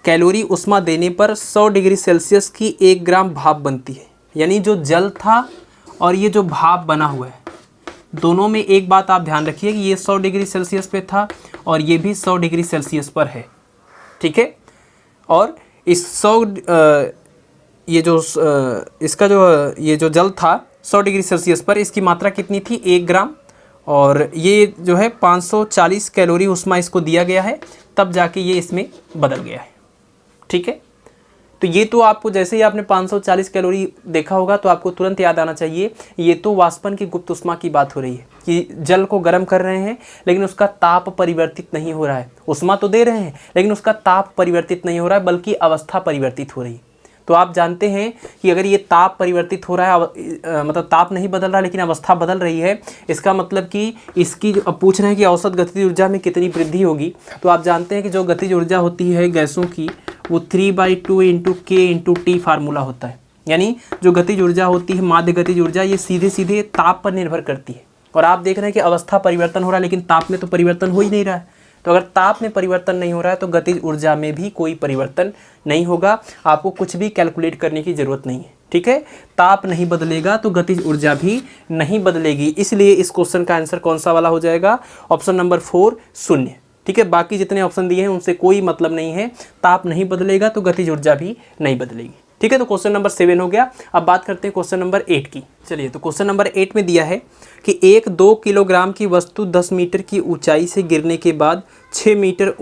कैलोरी उष्मा देने पर 100 डिग्री सेल्सियस की 1 ग्राम भाप बनती है। यानी जो जल था और ये जो भाप बना हुआ है, दोनों में एक बात आप ध्यान रखिए कि ये 100 डिग्री सेल्सियस पे था और ये भी 100 डिग्री सेल्सियस पर है। ठीक है, और इस 100 ये जो जल था 100 डिग्री सेल्सियस पर, इसकी मात्रा कितनी थी 1 ग्राम, और ये जो है 540 कैलोरी उष्मा इसको दिया गया है, तब जाके ये इसमें बदल गया है। ठीक है, तो ये तो आपको जैसे ही आपने 540 कैलोरी देखा होगा तो आपको तुरंत याद आना चाहिए, ये तो वाष्पन की गुप्त उष्मा की बात हो रही है कि जल को गर्म कर रहे हैं लेकिन उसका ताप परिवर्तित नहीं हो रहा है। उष्मा तो दे रहे हैं लेकिन उसका ताप परिवर्तित नहीं हो रहा है, बल्कि अवस्था परिवर्तित हो रही है। तो आप जानते हैं कि अगर ये ताप परिवर्तित हो रहा है, मतलब ताप नहीं बदल रहा लेकिन अवस्था बदल रही है, इसका मतलब कि इसकी जो अब पूछ रहे हैं कि औसत गतिज ऊर्जा में कितनी वृद्धि होगी, तो आप जानते हैं कि जो गतिज ऊर्जा होती है गैसों की वो 3/2 इंटू के इंटू टी फार्मूला होता है। यानी जो गतिज ऊर्जा होती है, माध्य गतिज ऊर्जा, ये सीधे सीधे ताप पर निर्भर करती है। और आप देख रहे हैं कि अवस्था परिवर्तन हो रहा है लेकिन ताप में तो परिवर्तन हो ही नहीं रहा है। तो अगर ताप में परिवर्तन नहीं हो रहा है तो गतिज ऊर्जा में भी कोई परिवर्तन नहीं होगा। आपको कुछ भी कैलकुलेट करने की ज़रूरत नहीं है। ठीक है, ताप नहीं बदलेगा तो गतिज ऊर्जा भी नहीं बदलेगी। इसलिए इस क्वेश्चन का आंसर कौन सा वाला हो जाएगा, ऑप्शन नंबर 4 शून्य। ठीक है, बाकी जितने ऑप्शन दिए हैं उनसे कोई मतलब नहीं है। ताप नहीं बदलेगा तो गतिज ऊर्जा भी नहीं बदलेगी। ठीक है, तो क्वेश्चन नंबर 7 हो गया। अब बात करते हैं क्वेश्चन नंबर 8 की। चलिए, तो क्वेश्चन नंबर 8 में दिया है कि एक 2 किलोग्राम की वस्तु 10 मीटर की ऊंचाई से गिरने के बाद 6 मीटर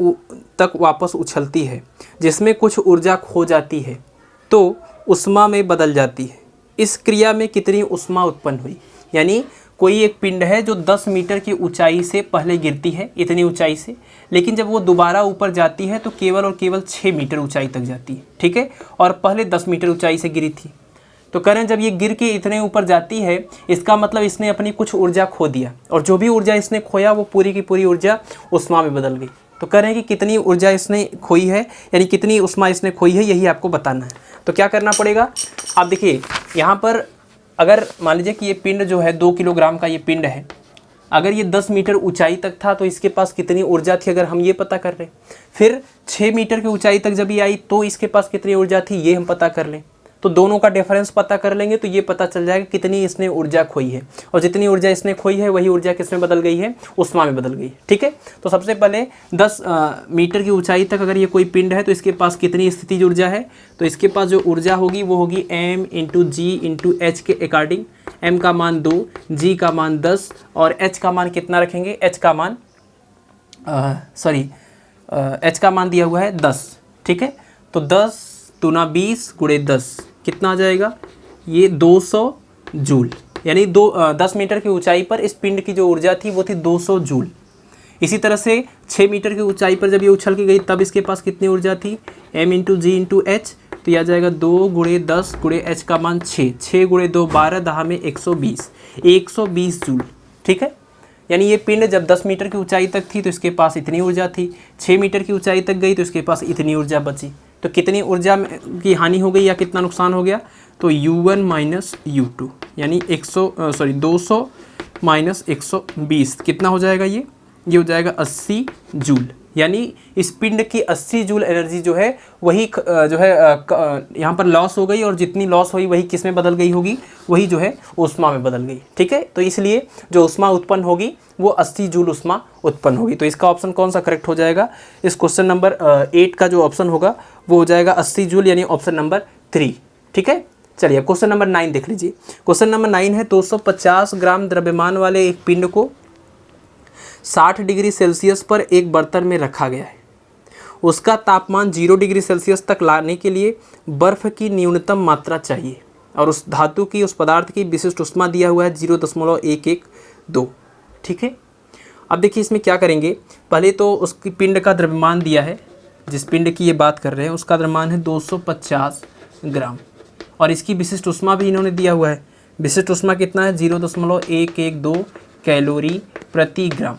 तक वापस उछलती है, जिसमें कुछ ऊर्जा खो जाती है तो उष्मा में बदल जाती है। इस क्रिया में कितनी उष्मा उत्पन्न हुई। यानी कोई एक पिंड है जो 10 मीटर की ऊंचाई से पहले गिरती है, इतनी ऊंचाई से, लेकिन जब वो दोबारा ऊपर जाती है तो केवल और केवल 6 मीटर ऊंचाई तक जाती है। ठीक है, और पहले 10 मीटर ऊंचाई से गिरी थी। तो कह रहे हैं जब ये गिर के इतने ऊपर जाती है, इसका मतलब इसने अपनी कुछ ऊर्जा खो दिया, और जो भी ऊर्जा इसने खोया वो पूरी की पूरी ऊर्जा उष्मा में बदल गई। तो कह रहे हैं कि कितनी ऊर्जा इसने खोई है, यानी कितनी उष्मा इसने खोई है, यही आपको बताना है। तो क्या करना पड़ेगा, आप देखिए यहाँ पर अगर मान लीजिए कि ये पिंड जो है 2 किलोग्राम का ये पिंड है, अगर ये 10 मीटर ऊंचाई तक था तो इसके पास कितनी ऊर्जा थी, अगर हम ये पता कर लें। फिर 6 मीटर की ऊंचाई तक जब ये आई तो इसके पास कितनी ऊर्जा थी, ये हम पता कर लें। तो दोनों का डिफरेंस पता कर लेंगे तो ये पता चल जाएगा कितनी इसने ऊर्जा खोई है, और जितनी ऊर्जा इसने खोई है वही ऊर्जा किस में बदल गई है, उष्मा में बदल गई। ठीक है, तो सबसे पहले 10 मीटर की ऊंचाई तक अगर ये कोई पिंड है तो इसके पास कितनी स्थितिज ऊर्जा है, तो इसके पास जो ऊर्जा होगी वो होगी m इंटू जी इंटू एच के अकॉर्डिंग। m का मान 2, g का मान 10 और h का मान कितना रखेंगे, h का मान दिया हुआ है 10। ठीक है, तो 10 दूना 20 गुणे 10 कितना आ जाएगा, ये 200 जूल। यानी 10 मीटर की ऊंचाई पर इस पिंड की जो ऊर्जा थी वो थी 200 जूल। इसी तरह से 6 मीटर की ऊंचाई पर जब ये उछल के गई तब इसके पास कितनी ऊर्जा थी, m इंटू जी इंटू एच, तो यह आ जाएगा 2 गुणे 10 गुणे h का मान 6, 6 गुणे 2 12, 10 में 120 जूल। ठीक है, यानी ये पिंड जब 10 मीटर की ऊंचाई तक थी तो इसके पास इतनी ऊर्जा थी, 6 मीटर की ऊंचाई तक गई तो इसके पास इतनी ऊर्जा बची। तो कितनी ऊर्जा की हानि हो गई या कितना नुकसान हो गया, तो U1 माइनस U2, यानी 200 माइनस 120 कितना हो जाएगा, ये हो जाएगा 80 जूल। यानी इस पिंड की 80 जूल एनर्जी जो है वही जो है यहाँ पर लॉस हो गई, और जितनी लॉस हुई वही किस में बदल गई होगी, वही जो है उष्मा में बदल गई। ठीक है, तो इसलिए जो उष्मा उत्पन्न होगी वो 80 जूल उष्मा उत्पन्न होगी। तो इसका ऑप्शन कौन सा करेक्ट हो जाएगा, इस क्वेश्चन नंबर 8 का जो ऑप्शन होगा वो हो जाएगा 80 जूल, यानी ऑप्शन नंबर 3। ठीक है, चलिए क्वेश्चन नंबर 9 देख लीजिए। क्वेश्चन नंबर 9 है 250 ग्राम द्रव्यमान वाले एक पिंड को 60 डिग्री सेल्सियस पर एक बर्तन में रखा गया है। उसका तापमान 0 डिग्री सेल्सियस तक लाने के लिए बर्फ़ की न्यूनतम मात्रा चाहिए, और उस धातु की, उस पदार्थ की विशिष्ट उष्मा दिया हुआ है 0.112। ठीक है, अब देखिए इसमें क्या करेंगे, पहले तो उसकी पिंड का द्रव्यमान दिया है, जिस पिंड की ये बात कर रहे हैं उसका द्रव्यमान है 250 ग्राम, और इसकी विशिष्ट ऊष्मा भी इन्होंने दिया हुआ है। विशिष्ट ऊष्मा कितना है 0.112 कैलोरी प्रति ग्राम,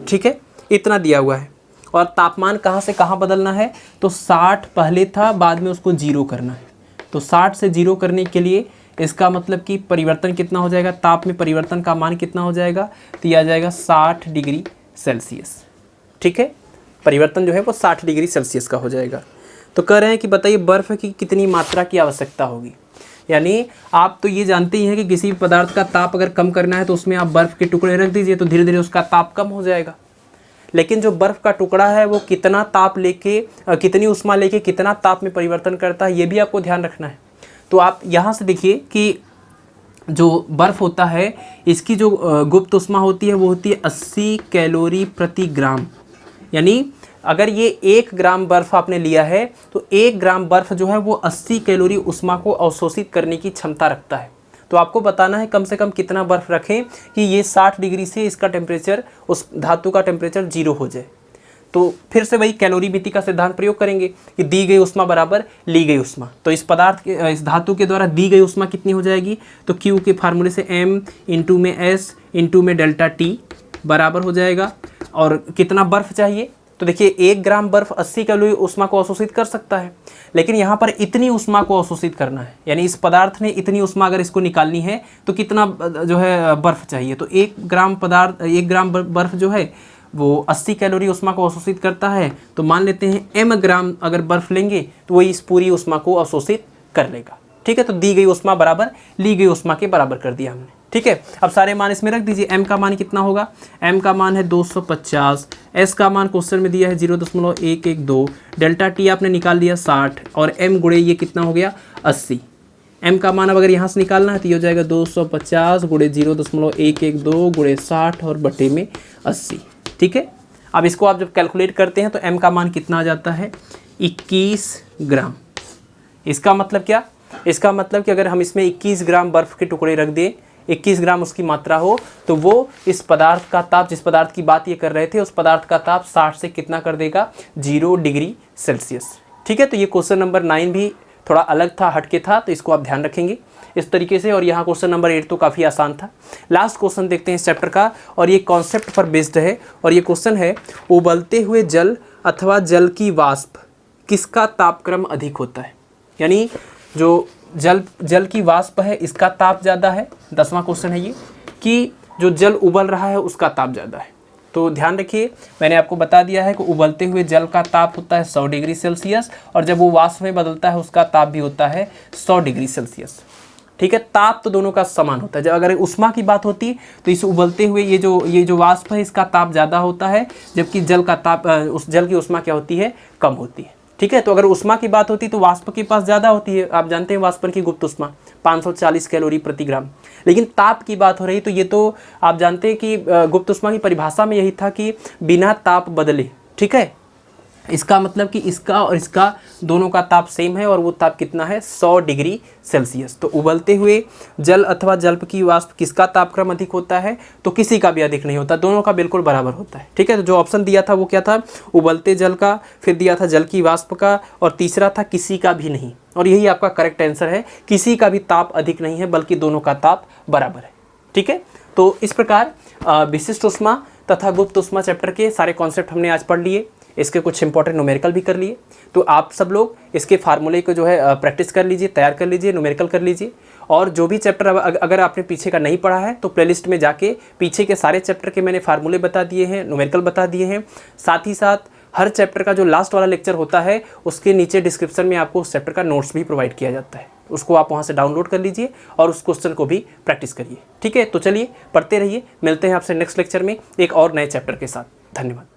ठीक है, इतना दिया हुआ है। और तापमान कहाँ से कहाँ बदलना है, तो 60 पहले था, बाद में उसको 0 करना है। तो 60 से 0 करने के लिए इसका मतलब कि परिवर्तन कितना हो जाएगा, ताप में परिवर्तन का मान कितना हो जाएगा, तो यह आ जाएगा 60 डिग्री सेल्सियस, ठीक है। परिवर्तन जो है वो 60 डिग्री सेल्सियस का हो जाएगा। तो कह रहे हैं कि बताइए बर्फ़ की कितनी मात्रा की आवश्यकता होगी। यानी आप तो ये जानते ही हैं कि किसी भी पदार्थ का ताप अगर कम करना है तो उसमें आप बर्फ़ के टुकड़े रख दीजिए, तो धीरे धीरे उसका ताप कम हो जाएगा। लेकिन जो बर्फ़ का टुकड़ा है वो कितना ताप लेके, कितनी ऊष्मा लेके कितना ताप में परिवर्तन करता है, ये भी आपको ध्यान रखना है। तो आप यहाँ से देखिए कि जो बर्फ़ होता है इसकी जो गुप्त ऊष्मा होती है वो होती है 80 कैलोरी प्रति ग्राम। यानी अगर ये 1 ग्राम बर्फ़ आपने लिया है तो 1 ग्राम बर्फ़ जो है वो 80 कैलोरी ऊष्मा को अवशोषित करने की क्षमता रखता है। तो आपको बताना है कम से कम कितना बर्फ़ रखें कि ये 60 डिग्री से इसका टेम्परेचर, उस धातु का टेम्परेचर 0 हो जाए। तो फिर से वही कैलोरी विधि का सिद्धांत प्रयोग करेंगे कि दी गई ऊष्मा बराबर ली गई ऊष्मा। तो इस पदार्थ के, इस धातु के द्वारा दी गई ऊष्मा कितनी हो जाएगी, तो Q के फार्मूले से M इंटू में S इंटू में डेल्टा T बराबर हो जाएगा। और कितना बर्फ़ चाहिए, तो देखिए 1 ग्राम बर्फ़ 80 कैलोरी ऊष्मा को अवशोषित कर सकता है, लेकिन यहाँ पर इतनी ऊष्मा को अवशोषित करना है, यानी इस पदार्थ ने इतनी ऊष्मा अगर इसको निकालनी है तो कितना जो है बर्फ़ चाहिए। तो 1 ग्राम बर्फ़ जो है वो 80 कैलोरी ऊष्मा को अवशोषित करता है। तो मान लेते हैं m ग्राम अगर बर्फ़ लेंगे तो वही इस पूरी ऊष्मा को अवशोषित कर लेगा, ठीक है। तो दी गई ऊष्मा बराबर ली गई ऊष्मा के बराबर कर दिया हमने, ठीक है। अब सारे मान इसमें रख दीजिए। m का मान कितना होगा, m का मान है 250, s का मान क्वेश्चन में दिया है 0.112, डेल्टा t आपने निकाल दिया 60, और m गुणे ये कितना हो गया 80। m का मान अब अगर यहाँ से निकालना है तो ये हो जाएगा 250 गुणे 0.112 गुणे 60 और बटे में 80, ठीक है। अब इसको आप जब कैलकुलेट करते हैं तो m का मान कितना आ जाता है 21 ग्राम। इसका मतलब क्या, इसका मतलब कि अगर हम इसमें 21 ग्राम बर्फ़ के टुकड़े रख दें, 21 ग्राम उसकी मात्रा हो, तो वो इस पदार्थ का ताप, जिस पदार्थ की बात ये कर रहे थे उस पदार्थ का ताप 60 से कितना कर देगा 0 डिग्री सेल्सियस, ठीक है। तो ये क्वेश्चन नंबर 9 भी थोड़ा अलग था, हटके था, तो इसको आप ध्यान रखेंगे इस तरीके से। और यहाँ क्वेश्चन नंबर 8 तो काफ़ी आसान था। लास्ट क्वेश्चन देखते हैं इस चैप्टर का, और ये कॉन्सेप्ट पर बेस्ड है। और ये क्वेश्चन है, उबलते हुए जल अथवा जल की वाष्प किसका तापक्रम अधिक होता है। यानी जो जल की वाष्प है इसका ताप ज़्यादा है, 10वां क्वेश्चन है ये, कि जो जल उबल रहा है उसका ताप ज़्यादा है। तो ध्यान रखिए, मैंने आपको बता दिया है कि उबलते हुए जल का ताप होता है 100 डिग्री सेल्सियस, और जब वो वाष्प में बदलता है उसका ताप भी होता है 100 डिग्री सेल्सियस, ठीक है। ताप तो दोनों का समान होता है। जब अगर उष्मा की बात होती तो इस उबलते हुए ये जो वाष्प है इसका ताप ज़्यादा होता है, जबकि जल का ताप, उस जल की उष्मा क्या होती है, कम होती है, ठीक है। तो अगर उष्मा की बात होती तो वाष्प के पास ज़्यादा होती है। आप जानते हैं वाष्पन की गुप्त उष्मा 540 कैलोरी प्रति ग्राम। लेकिन ताप की बात हो रही तो ये तो आप जानते हैं कि गुप्त उष्मा की परिभाषा में यही था कि बिना ताप बदले, ठीक है। इसका मतलब कि इसका और इसका दोनों का ताप सेम है, और वो ताप कितना है 100 डिग्री सेल्सियस। तो उबलते हुए जल अथवा जल की वाष्प किसका तापक्रम अधिक होता है, तो किसी का भी अधिक नहीं होता, दोनों का बिल्कुल बराबर होता है, ठीक है। तो जो ऑप्शन दिया था वो क्या था, उबलते जल का, फिर दिया था जल की वाष्प का, और तीसरा था किसी का भी नहीं। और यही आपका करेक्ट आंसर है, किसी का भी ताप अधिक नहीं है बल्कि दोनों का ताप बराबर है, ठीक है। तो इस प्रकार विशिष्ट उष्मा तथा गुप्त उष्मा चैप्टर के सारे कॉन्सेप्ट हमने आज पढ़ लिए। इसके कुछ इंपॉर्टेंट न्यूमेरिकल भी कर लिए। तो आप सब लोग इसके फार्मूले को जो है प्रैक्टिस कर लीजिए, तैयार कर लीजिए, न्यूमेरिकल कर लीजिए। और जो भी चैप्टर अगर आपने पीछे का नहीं पढ़ा है तो प्लेलिस्ट में जाके पीछे के सारे चैप्टर के मैंने फार्मूले बता दिए हैं, न्यूमेरिकल बता दिए हैं। साथ ही साथ हर चैप्टर का जो लास्ट वाला लेक्चर होता है उसके नीचे डिस्क्रिप्शन में आपको उस चैप्टर का नोट्स भी प्रोवाइड किया जाता है, उसको आप वहाँ से डाउनलोड कर लीजिए और उस क्वेश्चन को भी प्रैक्टिस करिए, ठीक है। तो चलिए पढ़ते रहिए, मिलते हैं आपसे नेक्स्ट लेक्चर में एक और नए चैप्टर के साथ। धन्यवाद।